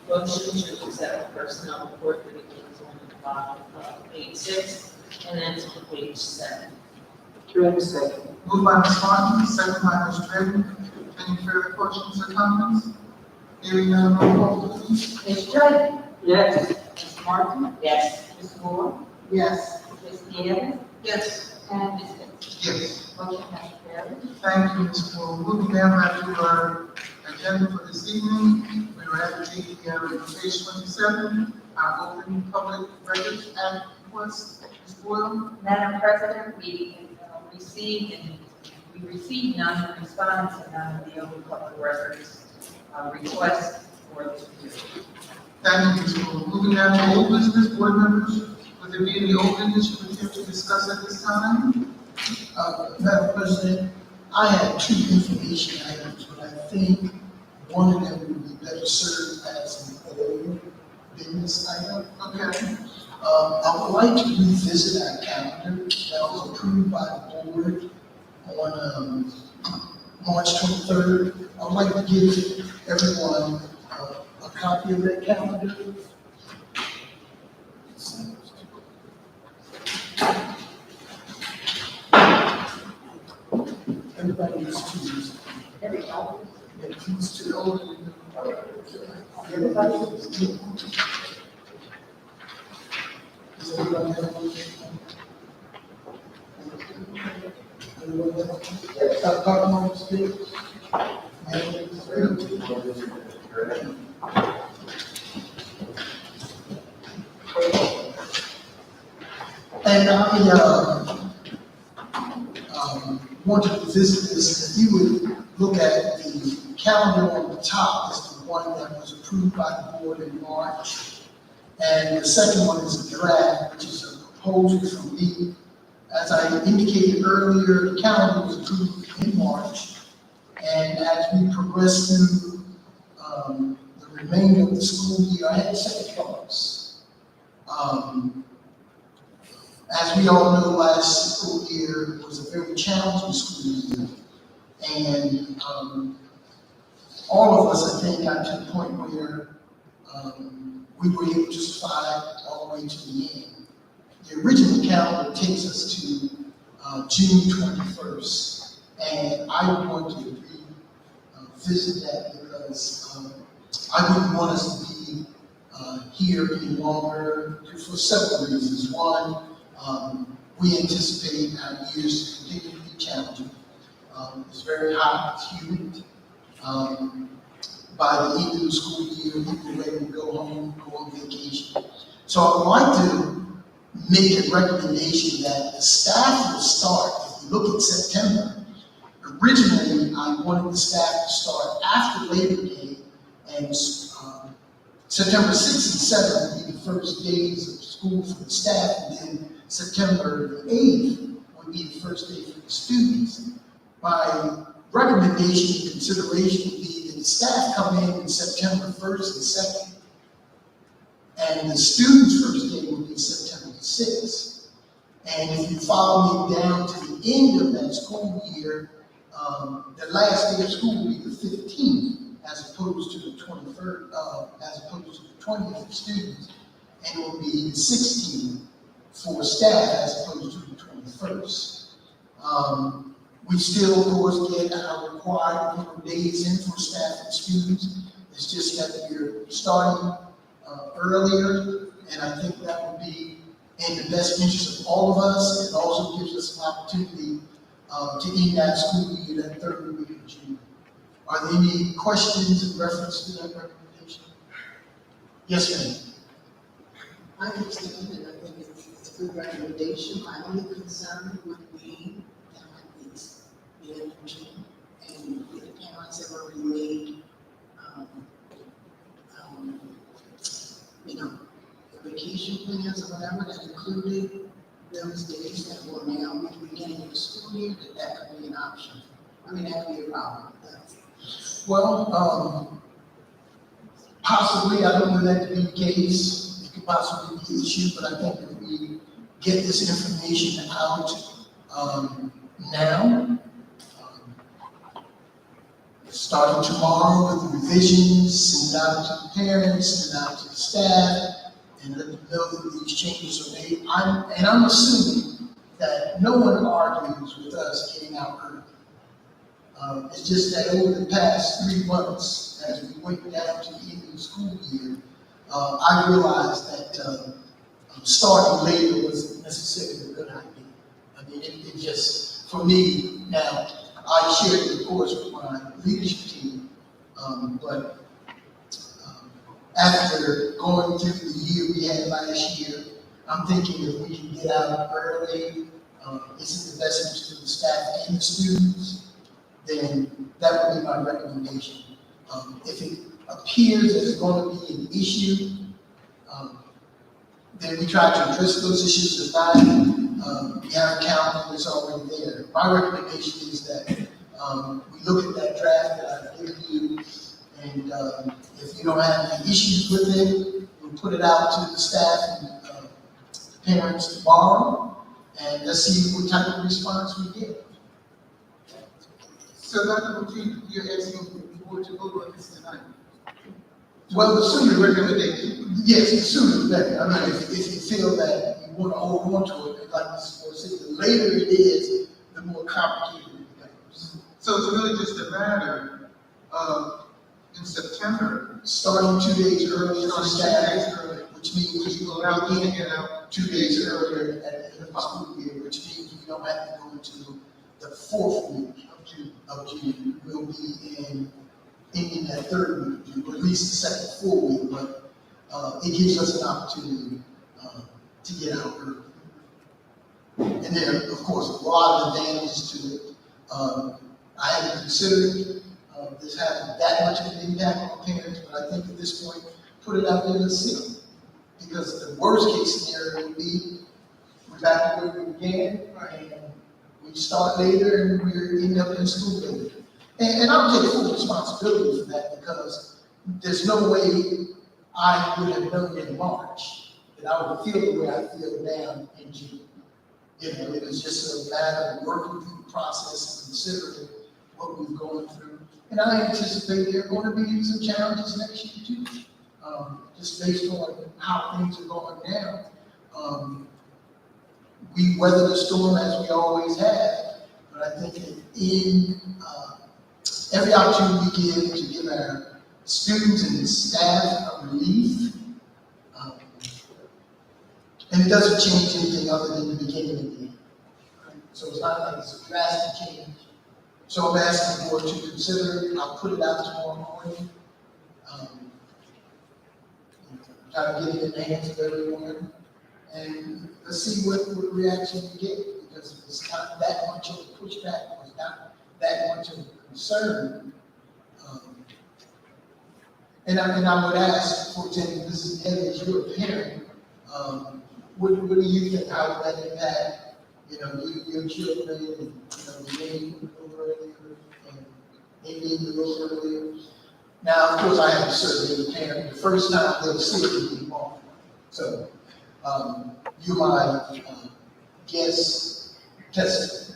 Motion to accept the personnel report that begins on the bottom of page 6 and then to page 7. Second. Moved by Ms. Martin, second by Ms. Draven. Any further questions or comments? Hearing none, roll call, please. Ms. Draven, Yes. Ms. Martin, Yes. Ms. Moore, Yes. Ms. Nieves, Yes. and Ms. Smith. Yes, Motion has carried. thank you, Ms. Ford. Moving down back to our agenda for this evening, we were at page 27, our open public records act request. Ms. Boyle? Madam President, we received none in response to none of the open public records requests for this year. Thank you, Ms. Ford. Moving down to old business, board members, would there be any old business you would care to discuss at this time? Madam President, I have 2 information items, but I think one of them would be better served as an old business item. Okay, I would like to revisit our calendar that was approved by the board on March 23rd. I would like to give everyone a copy of that calendar. Everybody needs to use. There we go. Yeah, keys to the old. Everybody? Does everybody have one? Everyone have one? Yes. Dr. Martin, speak. And I wanted to visit this. If you would look at the calendar on the top, is the one that was approved by the board in March. And the second one is a draft, which is a proposal from me. As I indicated earlier, the calendar was approved in March. And as we progress through the remainder of the school year, I had second thoughts. As we all know, last school year was a very challenging school year. And all of us, I think, got to the point where we were able to survive all the way to the end. The original calendar takes us to June 21st. And I want to revisit that because I wouldn't want us to be here any longer for several reasons. One, we anticipate our years to continue to be challenging. It's very hot, it's humid. by the end of the school year, people are ready to go home, go on vacation. So I would like to make a recommendation that the staff will start, if you look at September, originally I wanted the staff to start after Labor Day, and September 6th and 7th would be the first days of school for the staff, and then September 8th would be the first day for the students. My recommendation and consideration would be that the staff come in September 1st and 2nd, and the students' first day would be September 6th. And if you follow me down to the end of that school year, the last day of school will be the 15th, as opposed to the 23rd, as opposed to the 20th for students, and it will be the 16th for staff as opposed to the 21st. We still, of course, get our required number of days in for staff and students. It's just that we're starting earlier, and I think that would be in the best interest of all of us. It also gives us an opportunity to end that school year, that third week of June. Are there any questions in reference to that recommendation? Yes, ma'am. I understand, and I think it's a good recommendation. My only concern would be that it's the end of June, and the parents have already made, vacation plans or whatever that included those days that will now be the beginning of the school year, that could be an option. I mean, that could be a problem. Well, possibly, I don't know that to be the case. It could possibly be an issue, but I think if we get this information out now, starting tomorrow with the revisions, send out to the parents, send out to the staff, and let them know that these changes are made. I'm assuming that no one argues with us getting out early. It's just that over the past 3 months, as we went down to the end of the school year, I realized that starting later wasn't necessarily a good idea. I mean, it just, for me, now, I shared it, of course, with my leadership team, but after going through the year we had last year, I'm thinking if we can get out early, it's in the best interest of the staff and the students, then that would be my recommendation. If it appears that it's going to be an issue, then we try to address those issues. If not, we have a calendar that's already there. My recommendation is that we look at that draft that I've given you, and if you don't have any issues with it, we'll put it out to the staff and parents tomorrow, and let's see what type of response we get. So Dr. Boutique, you're asking the board to vote on this tonight? Well, the sooner recommendation. Yes, the sooner the better. I mean, if you feel that you want to hold on to it, like Mrs. Moore said, the later it is, the more complicated it becomes. So it's really just a matter of, in September, Starting 2 days earlier for staff, early, which means you will now not we can be get out 2 days earlier at the end of the school year, which means you don't have to go into the 4th week of June. We'll be in that 3rd week of June, or at least the second full week, but it gives us an opportunity to get out early. And there are, of course, a lot of advantages to it. I haven't considered this having that much of an impact on parents, but I think at this point, put it out there and see. Because the worst case scenario would be we're back to where we began, and we start later and we end up in school later. And I'll take full responsibility for that, because there's no way I would have known in March that I would feel the way I feel now in June. You know, it was just a matter of working through the process and considering what we've gone through. And I anticipate there are going to be some challenges next year too, just based on how things are going now. We weather the storm as we always have, but I think that in every opportunity we give to give our students and staff a relief, and it doesn't change anything other than the beginning of the year. Right? So it's not like it's a drastic change. So I'm asking the board to consider it. I'll put it out tomorrow morning, try to get it in the hands of everyone, and let's see what reaction we get, because it's not that much of a pushback, it's not that much of a concern. And I would ask, for example, Mrs. Evans, you're a parent, what do you think, how would that impact, your children, and, the name a little earlier, and maybe a little earlier? Now, of course, I have to serve the parent, the first time they'll see it will be wrong. So, you my guest tester.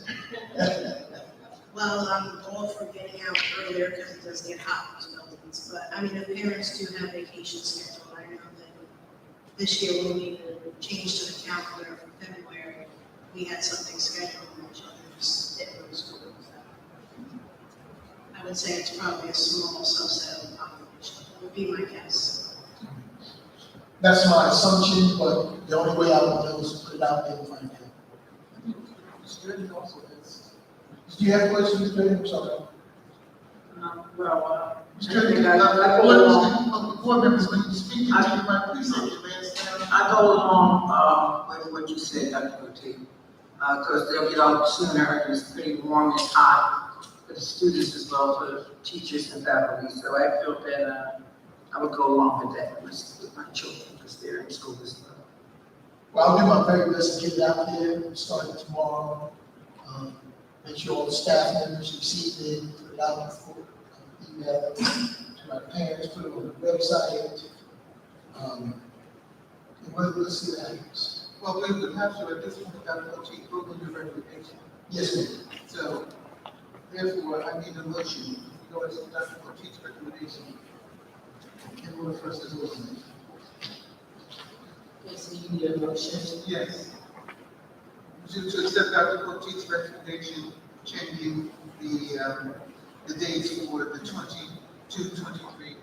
Well, I'm all for getting out earlier because it does get hot in those buildings, but I mean, if parents do have vacation scheduled, I know that this year when we changed to the calendar for February, we had something scheduled and the children just didn't go to school. So I would say it's probably a small subset of the population, that would be my guess. That's my assumption, but the only way I would know is to put it out there and find out. Mr. Dredden also has. Do you have questions, Mr. Dredden? I'm sorry. Mr. Dredden, board members, when you speak, I take my precinct, you understand? I go along with what you said, Dr. Ortiz, because they'll get out sooner, and it's pretty warm and hot for the students as well, for the teachers and faculty. So I feel that I would go along with that with my children, because they're in school as well. Well, I'll do my very best to get it out there, starting tomorrow. Make sure all the staff members receive it, put it out for email to our parents, put it on the website. And let's see what happens. Well, we would have to, at this point, Dr. Ortiz, vote on your recommendation. Yes, ma'am. So, therefore, I need a motion, to go as Dr. Ortiz's recommendation. In order for us to vote on it. Okay, so you need a motion. Yes. To accept Dr. Ortiz's recommendation, changing the dates for the 22-23.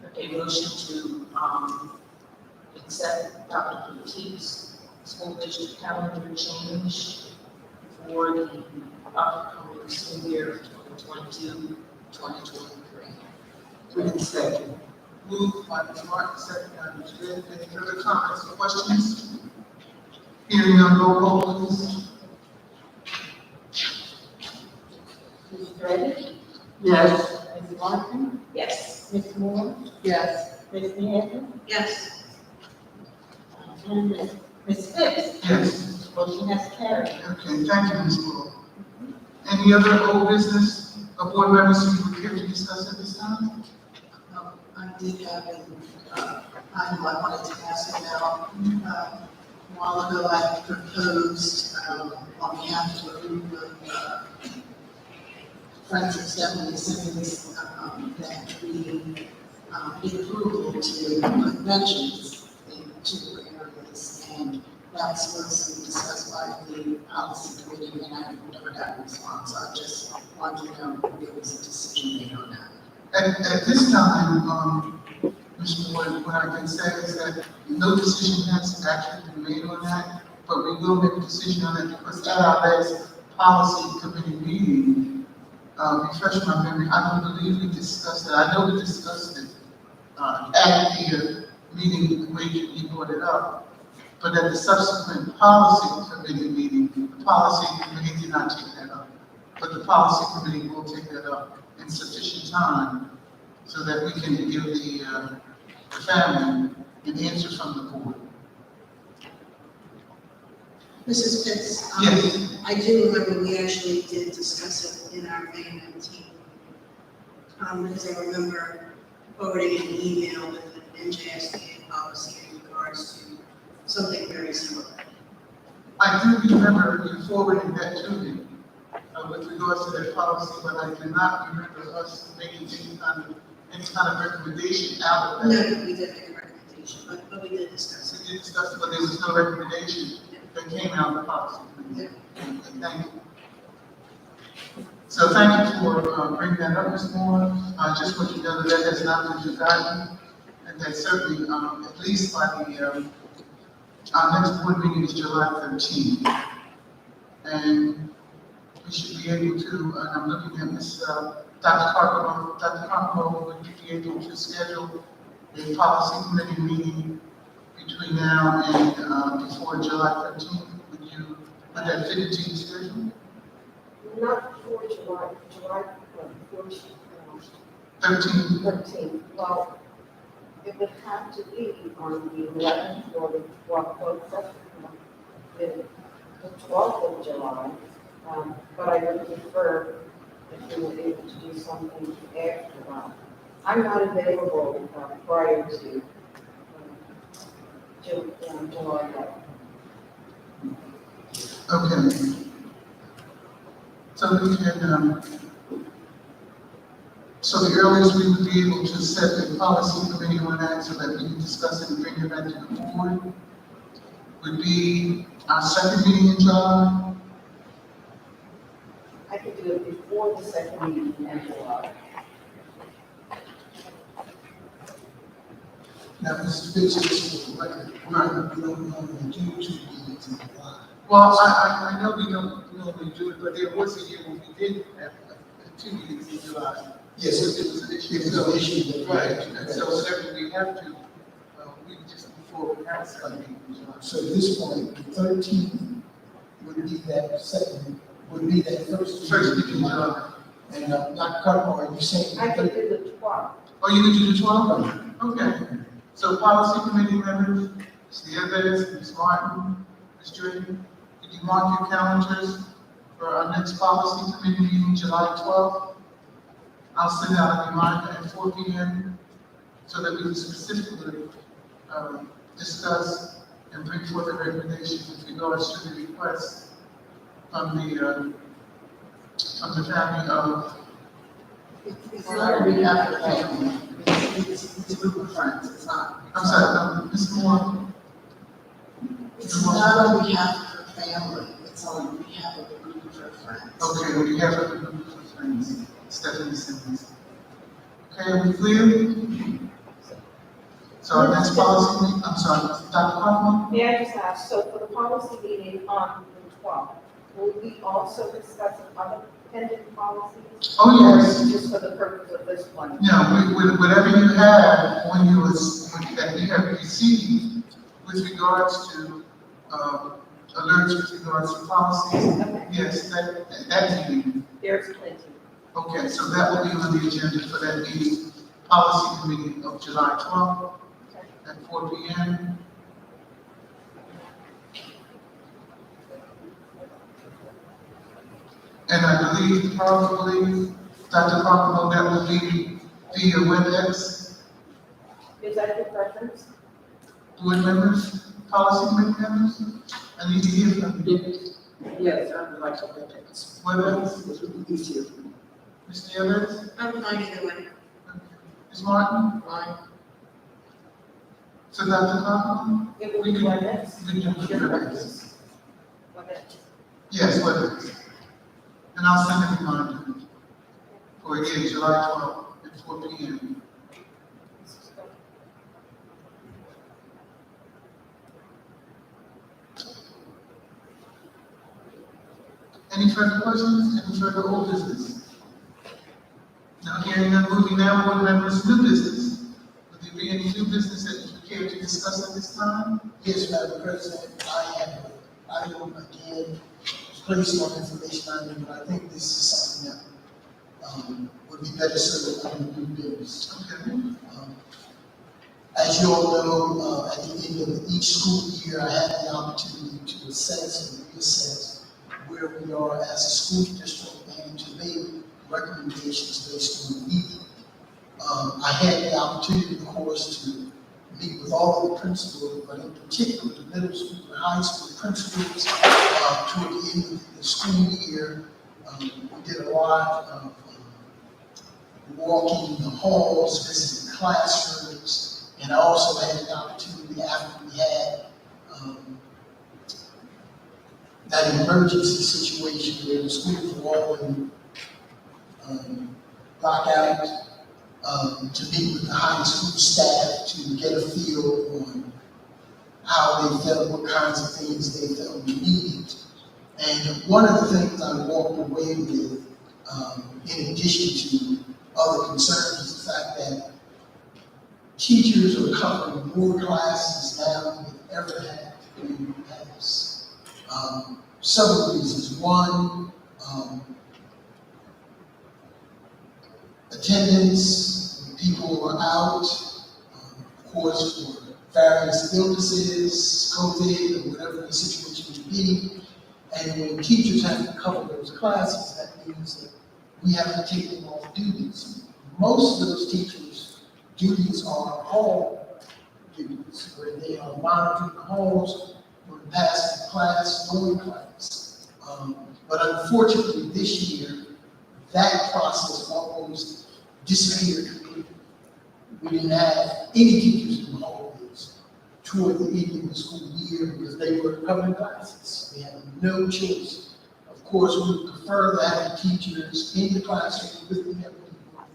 Okay, motion to, accept Dr. Ortiz's school district calendar change for the upcoming school year 2022-2023. Within second. Moved by Ms. Martin, second by Ms. Good. Any further comments or questions? Hearing none, roll call, please. Ms. Dredden? Yes. Ms. Martin? Yes. Ms. Moore? Yes. Ms. Hammond? Yes, And Ms. Phipps? Yes. Motion has carried. Okay, thank you, Ms. Moore. Any other old business or board members who would care to discuss at this time? I did have an item I wanted to ask about. A while ago, I proposed, on behalf of a group of friends of Stephanie Simmons, that we get approval to put benches in two areas. And that's what's discussed by the policy committee, and I never got a response. I just wanted to know if there was a decision made on that. At this time, Mr. Ward, what I can say is that no decision has actually been made on that, but we will make a decision on that because at our last policy committee meeting, refresh my memory, I don't believe we discussed it. I know we discussed it at the meeting the way you brought it up, but at the subsequent policy committee meeting, the policy committee did not take that up. But the policy committee will take that up in sufficient time so that we can give the family an answer from the board. Mrs. Pitts, Yes. I do remember we actually did discuss it in our May 19. Because I remember forwarding an email with an NJSBA policy in regards to something very similar. I do remember you forwarding that to me with regards to that policy, but I do not remember us making any kind of recommendation out of No, that. we did make a recommendation, but we did discuss it. We did discuss it, but there was no recommendation that came out of the policy. Thank you. So thank you for bringing that up, Ms. Moore. Just want you to know that that has not been forgotten, and that certainly, at least by the, our next board meeting is July 13th. And we should be able to, and I'm looking at Ms. Dr. Harper would be able to schedule a policy committee meeting between now and, before July 13th. Would that fit into your schedule? Not before July, before 13th? 13th. Well, it would have to be on the 11th or the 12th, the 12th of July. But I would prefer if you were able to do something after that. I'm not available prior to July 11th. Okay. So we can, so the earliest we would be able to set a policy committee on that so that we can discuss it and bring it back to the board would be our second meeting in July. I could do it before the second meeting in July. Now, Mr. Fitz, just for the record, we don't normally do 2 meetings in July. Well, I know we don't normally do it, but there was a year when we did have 2 meetings in July. Yes, It was an issue. it was an issue that we Right, had to and so whenever we have to, we just before we have a second meeting in July. So at this point, the 13th would be that second, would be that first meeting in July. And Dr. Carter, are you saying? I could do the 12th. Oh, you can do the 12th? Okay. So policy committee members, Ms. Nieves, Ms. Martin, Ms. Drake, can you mark your calendars for our next policy committee meeting, July 12th? I'll send out a reminder at 4 p.m. so that we can specifically discuss and bring forth a recommendation with regards to the request from the family of. It's not a rehab for family. It's a group of friends. It's not. I'm sorry, Ms. Moore. It's not on behalf of her family. It's on behalf of a group of her friends. Okay, we have a group of friends, Stephanie Simmons. Okay, are we clear? So our next policy, I'm sorry, Dr. Kaufman? May I just ask, so for the policy meeting on the 12th, will we also discuss other pending policies? Oh, yes. Or just for the purpose of this one? No, whatever you have on yours, that you have received with regards to, alerts with regards to policies, yes, that meeting. There's plenty. Okay, so that will be on the agenda for that meeting, policy committee of July 12th at 4 p.m. And I believe probably, Dr. Parker, that will be via WebEx. Is that your preference? Board members, policy committee members, I need to hear from you. Yes, I would like to get that. WebEx, This would be easier for me. Ms. Nieves, I'm fine either way. Ms. Martin? Fine. So Dr. Parker? It will We be can- my next. we can do Your WebEx. preference. Okay. Yes, WebEx. And I'll send a reminder for again, July 12th at 4 p.m. Any further questions? Any further old business? Now hearing none, moving now, board members, new business. Would there be any new business that you care to discuss at this time? Yes, Madam President, I have an item again, placed on information item, but I think this is something that would be better served under new business. Okay. As you all know, at the end of each school year, I have the opportunity to assess and reassess where we are as a school district and to make recommendations based on the need. I had the opportunity, of course, to meet with all of the principals, but in particular, the middle school and high school principals, toward the end of the school year. We did a lot of walking the halls, visiting classrooms, and I also had the opportunity after we had that emergency situation where the schools were all in lockout, to meet with the high school staff to get a feel on how they felt, what kinds of things they felt we needed. And one of the things I walked away with, in addition to other concerns, is the fact that teachers are covering more classes now than they've ever had in the past. Several reasons. One, attendance, when people are out, of course, for various illnesses, COVID, or whatever the situation may be. And when teachers have to cover those classes, that means that we have to take them off duties. Most of those teachers' duties are hall duties, where they are monitoring the halls, or passing class, going class. But unfortunately, this year, that process almost disappeared completely. We didn't have any teachers in the hallways toward the end of the school year because they were covering classes. We had no choice. Of course, we would prefer to have the teachers in the classroom with the young people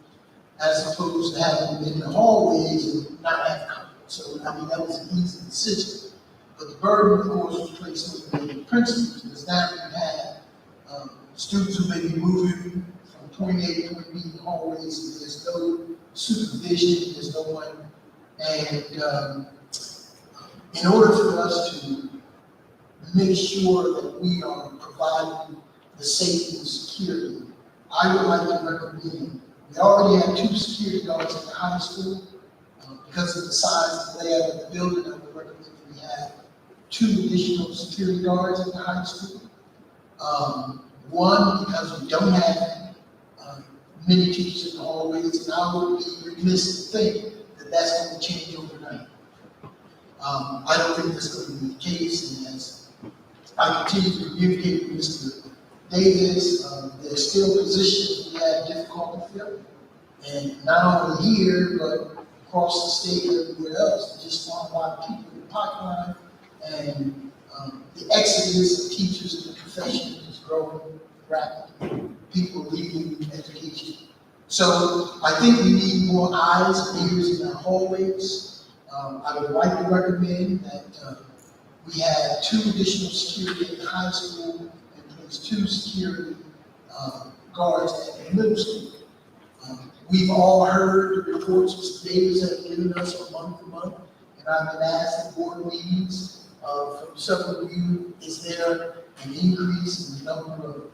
as opposed to having them in the hallways and not have coverage. So, I mean, that was an easy decision. But the burden, of course, was placed on the principals because now you had students who may be moving from point A to point B in the hallways, and there's no supervision, there's no one. And in order for us to make sure that we are providing the safety and security, I would like to recommend, we already have 2 security guards at the high school. Because of the size and layout of the building, I would recommend we have 2 additional security guards at the high school. One, because we don't have many teachers in the hallways, and I would be remiss to think that that's going to change overnight. I don't think that's going to be the case, and as I continue to communicate with Mr. Davis, there's still positions we have difficulty filling. And not only here, but across the state and everywhere else, we just want a lot of people in the pipeline, and the exodus of teachers in the profession is growing rapidly. People leaving education. So I think we need more eyes and ears in our hallways. I would like to recommend that we have 2 additional security at the high school and place 2 security guards at the middle school. We've all heard the reports Mr. Davis has given us from month to month, and I've been asked at board meetings from several of you, is there an increase in the number of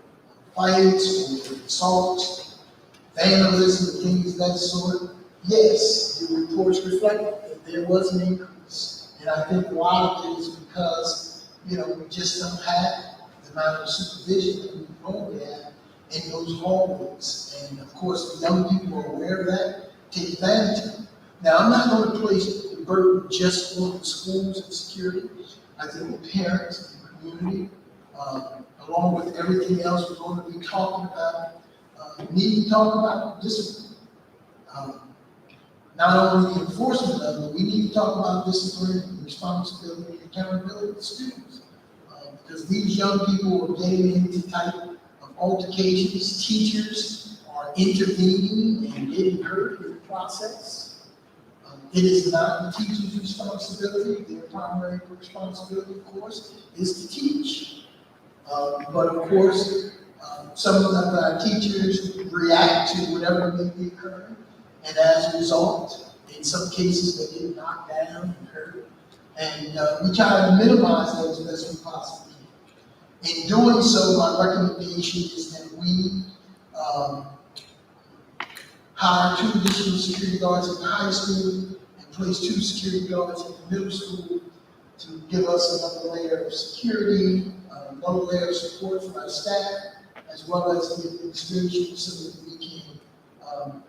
fights or assaults, vandalism, and things of that sort? Yes, the reports reflect that there was an increase. And I think a lot of it is because, we just don't have the amount of supervision that we normally have in those hallways. And of course, the young people are aware of that, take advantage of it. Now, I'm not going to place the burden just on the schools and security. I think the parents and the community, along with everything else we're going to be talking about, need to talk about discipline. Not only the enforcement of it, we need to talk about discipline and responsibility and accountability of the students. Because these young people are getting into type of altercations. Teachers are intervening and getting hurt in the process. It is not the teacher's responsibility. Their primary responsibility, of course, is to teach. But of course, some of our teachers react to whatever may be occurring, and as a result, in some cases, they get knocked down and hurt. And we try to minimize those as best we possibly can. In doing so, my recommendation is that we hire 2 additional security guards at the high school and place 2 security guards at the middle school to give us another layer of security, another layer of support for our staff, as well as the administration, so that we can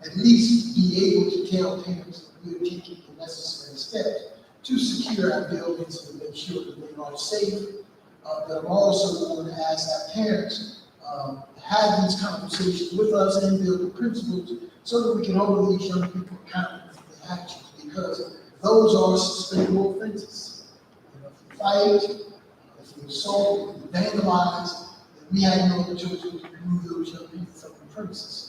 at least be able to tell parents that we are taking the necessary steps to secure our buildings and make sure that they are safe. But I'm also going to ask our parents to have these conversations with us and building principals so that we can hold these young people accountable for their actions, because those are sustainable offenses. If you fight, if you assault, if you vandalize, then we have no other choice but to remove those young people from the premises.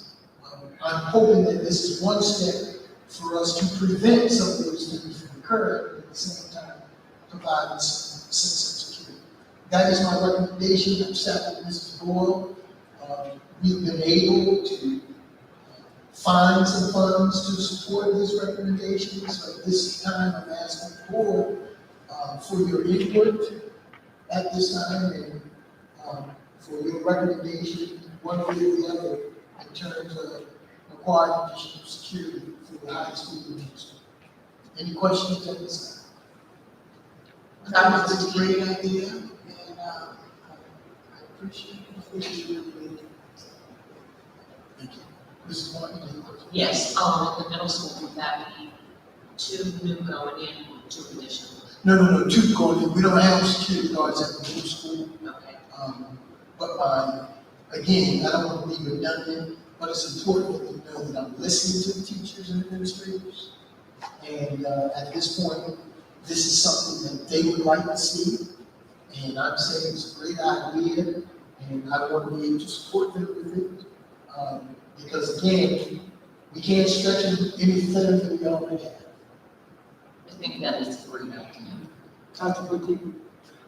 I'm hoping that this is one step for us to prevent some of those things from occurring, at the same time providing some sense of security. That is my recommendation. I've sat with Mr. Boyle. We've been able to find some funds to support this recommendation. So at this time, I'm asking for your input at this time and for your recommendation, one way or the other, in terms of required additional security for the high school district. Any questions at this time? I think it's a great idea, and I appreciate it. I think it's really good. Thank you. Mrs. Martin, any questions? Yes, the middle school, would that be 2 new going in, 2 additional? No, two going in. We don't have security guards at the middle school. Okay. But again, I don't want to be redundant, but it's important that they know that I'm listening to the teachers and administrators. And at this point, this is something that they would like to see. And I'm saying it's a great idea, and I want to be able to support them with it. Because again, we can't stretch them any further than we already have. I think that is a great idea. Dr. Boutique,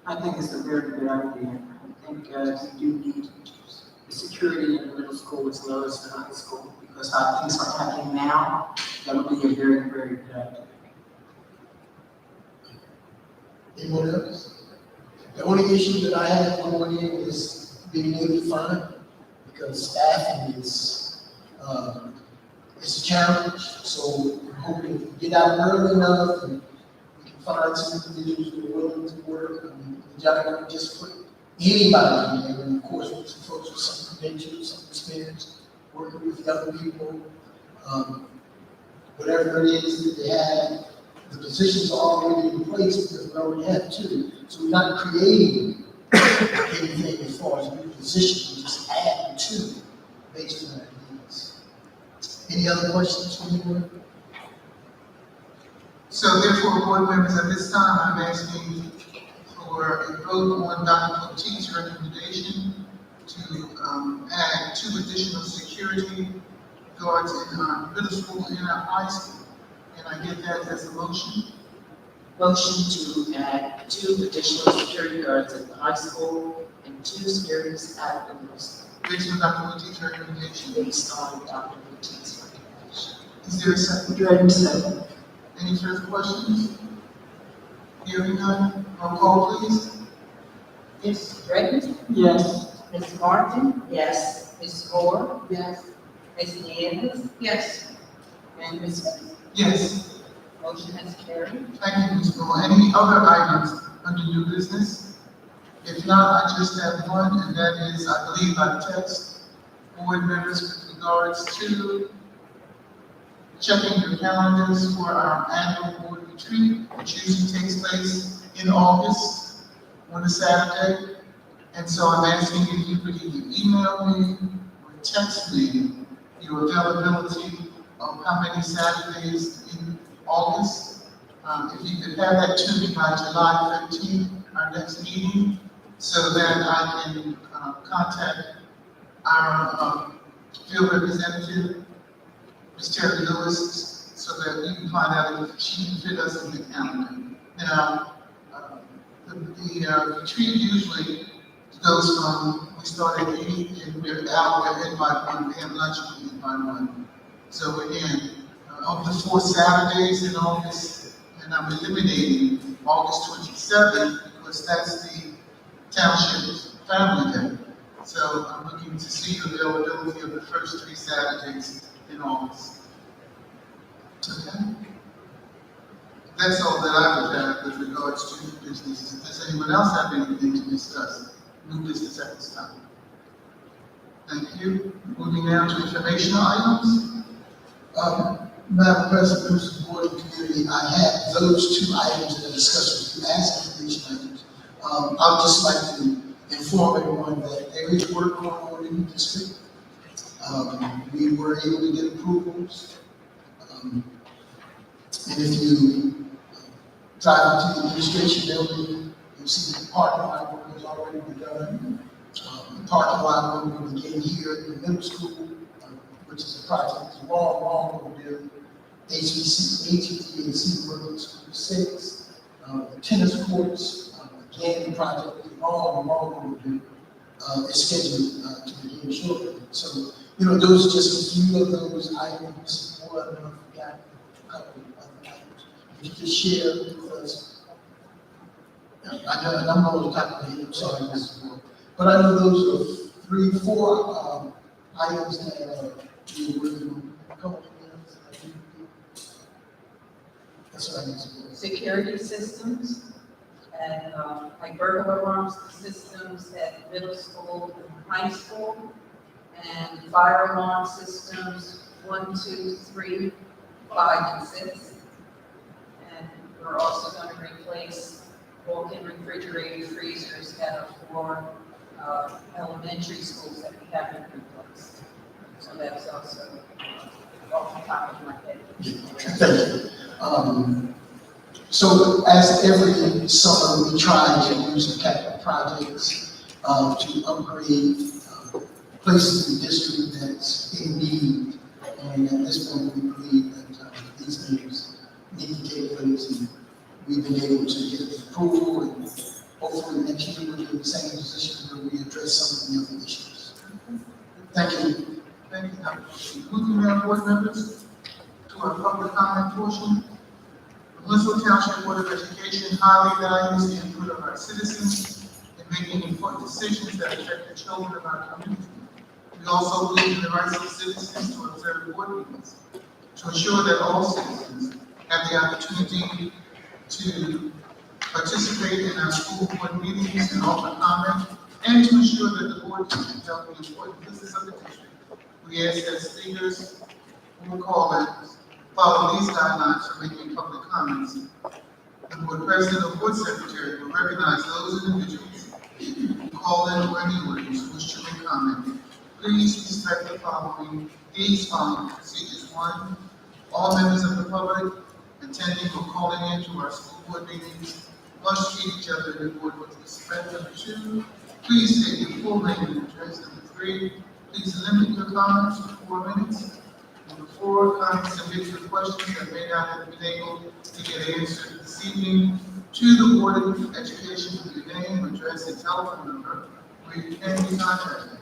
I think it's a very good idea. I think we do need the security in the middle school as well as the high school, because how things are happening now, that would be a very, very good idea. Anyone else? The only issue that I have going in is being able to find, because staffing is, it's a challenge. So I'm hoping if we get out early enough and we can find some individuals who are willing to work. I mean, the job don't just put anybody in there, and of course, with some folks with some credentials, some experience, working with young people, whatever it is that they have. The positions are already in place because we already have 2. So we're not creating anything as far as new positions, we're just adding 2 based on our needs. Any other questions from anyone? So therefore, board members, at this time, I'm asking for a vote on Dr. Poteet's recommendation to add 2 additional security guards in our middle school and our high school. Can I get that as a motion? Motion to add 2 additional security guards at the high school and 2 securities at the middle school, Based on Dr. Poteet's recommendation. based on Dr. Boutique's recommendation. Is there a second? Dredden, second. Any further questions? Hearing none, roll call please. Ms. Redmond, Yes. Ms. Martin, Yes. Ms. Moore, Yes. Ms. Nieves, Yes. and Ms. Smith. Yes. Motion has carried. Thank you, Ms. Moore. Any other items under new business? If not, I just have one, and that is, I believe by text, board members with regards to checking your calendars for our annual board retreat, which usually takes place in August on a Saturday. And so I'm asking if you could either email me or text me your availability of how many Saturdays in August. If you could have that to me by July 15th, our next meeting, so that I can contact our field representative, Ms. Terry Lewis, so that we can find out if she can fit us in the calendar. Now, the retreat usually goes from, we start at 8 and we're out, we're in by 1, we have lunch by 1. So again, of the 4 Saturdays in August, and I'm eliminating August 27th because that's the township's family day. So I'm looking to see the availability of the first 3 Saturdays in August. Okay? That's all that I would have with regards to new business. Does anyone else have anything to discuss? New business at this time? Thank you. Moving now to informational items. Madam President, members of the board and community, I have those 2 items that are discussed with you as information items. I'd just like to inform everyone that there is work going on in the district. We were able to get approvals. And if you drive into the administration building, you'll see the parking lot work has already begun. The parking lot work will begin here at the middle school, which is a project, it's long overdue. HVAC work in school 6. The tennis courts, again, the project is long overdue. It's scheduled to begin shortly. So You know, those are just a few of those items, more I know I forgot a couple of other items. If you could share with us. I know, and I'm on the top of the head, I'm sorry, Mrs. Moore. But I know those are 3, 4 items that you were working on. Couple of minutes, I think. That's right, Mrs. Moore. Security systems and like burglar alarm systems at middle school and high school, and fire alarm systems 1, 2, 3, 5, and 6. And we're also going to replace walk-in refrigerator freezers at our 4 elementary schools that we haven't replaced. So that's also off the top of my head. Thank you. So as every summer, we try to do some capital projects to upgrade places in the district that's in need. And at this point, we believe that these things need to take place, and we've been able to get the approval, and hopefully next year we'll be in the same position where we address some of the other issues. Thank you. Thank you, Dr. Moving now, board members, to our public comment portion. The Winslow Township Board of Education highly values the input of our citizens in making important decisions that affect the children of our community. We also believe in the rights of citizens to observe board meetings, to ensure that all citizens have the opportunity to participate in our school board meetings and offer comment, and to ensure that the board can conduct the important business of the district. We ask that speakers or callers follow these guidelines for making public comments. The board president or board secretary will recognize those individuals who call in or any words who wish to make comment. Please respect these following procedures. 1, all members of the public attending or calling in to our school board meetings must treat each other in the board with respect. Number 2, please state your full name and address. Number 3, please limit your comments to 4 minutes. Number 4, kindly submit your questions that may not have been able to get answered this evening to the Board of Education with your name, address, and telephone number where you can be contacted.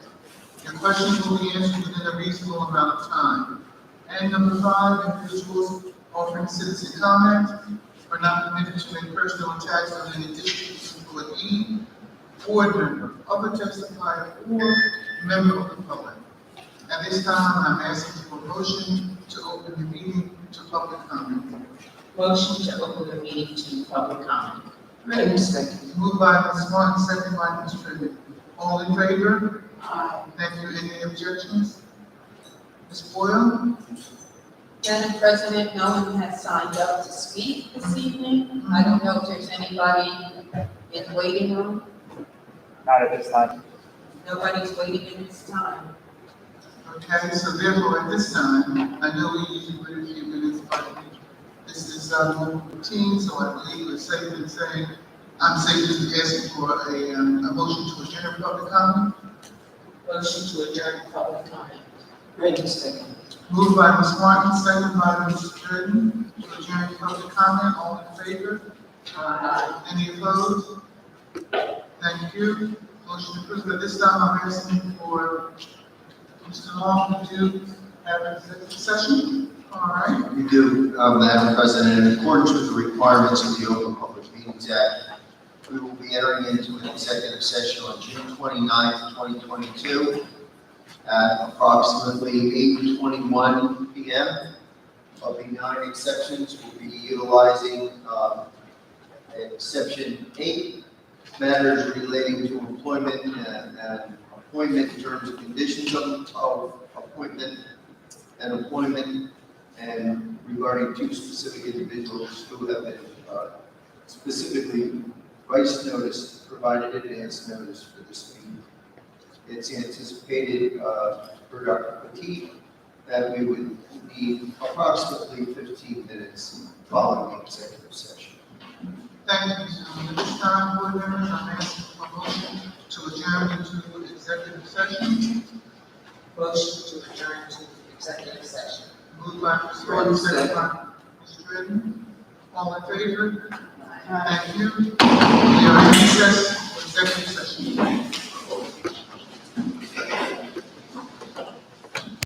Your questions will be answered within a reasonable amount of time. And number 5, individuals offering citizen comment are not permitted to make personal attacks on any district employee, board member, other testifier, or member of the public. At this time, I'm asking for a motion to open the meeting to public comment. Motion to open the meeting to public comment. Ready, second. Moved by Ms. Martin, second by Ms. Trinity. All in favor? Aye. Thank you. Any objections? Ms. Boyle? Madam President, no one has signed up to speak this evening. I don't know if there's anybody in the waiting room. Not at this time. Nobody's waiting in this time. Okay, so therefore, at this time, I know we usually wait a few minutes, but this is routine, so I believe it's safe to say, I'm safe to asking for a motion to adjourn public comment. Motion to adjourn public comment. Ready, second. Moved by Ms. Martin, second by Ms. Jordan, to adjourn public comment. All in favor? Aye. Any opposed? Thank you. Motion approved. At this time, I'm asking for Mr. Long to have an executive session. All right. We do, Madam President, in accordance with the requirements of the Open Public Meetings Act, we will be entering into an executive session on June 29th, 2022 at approximately 8:21 p.m. Of the 9 exceptions, we'll be utilizing exception 8, matters relating to employment and appointment terms and conditions of appointment and employment, and regarding 2 specific individuals who have been specifically advance provided advance notice for this meeting. It's anticipated for Dr. Petit that we would need approximately 15 minutes following the executive session. Thank you, Mr. Long. At this time, board members, I'm asking for a motion to adjourn into executive session. Motion to adjourn to executive session. Moved by Ms. Martin, second by Ms. Jordan. All in favor? Thank you. We are in recess for executive session.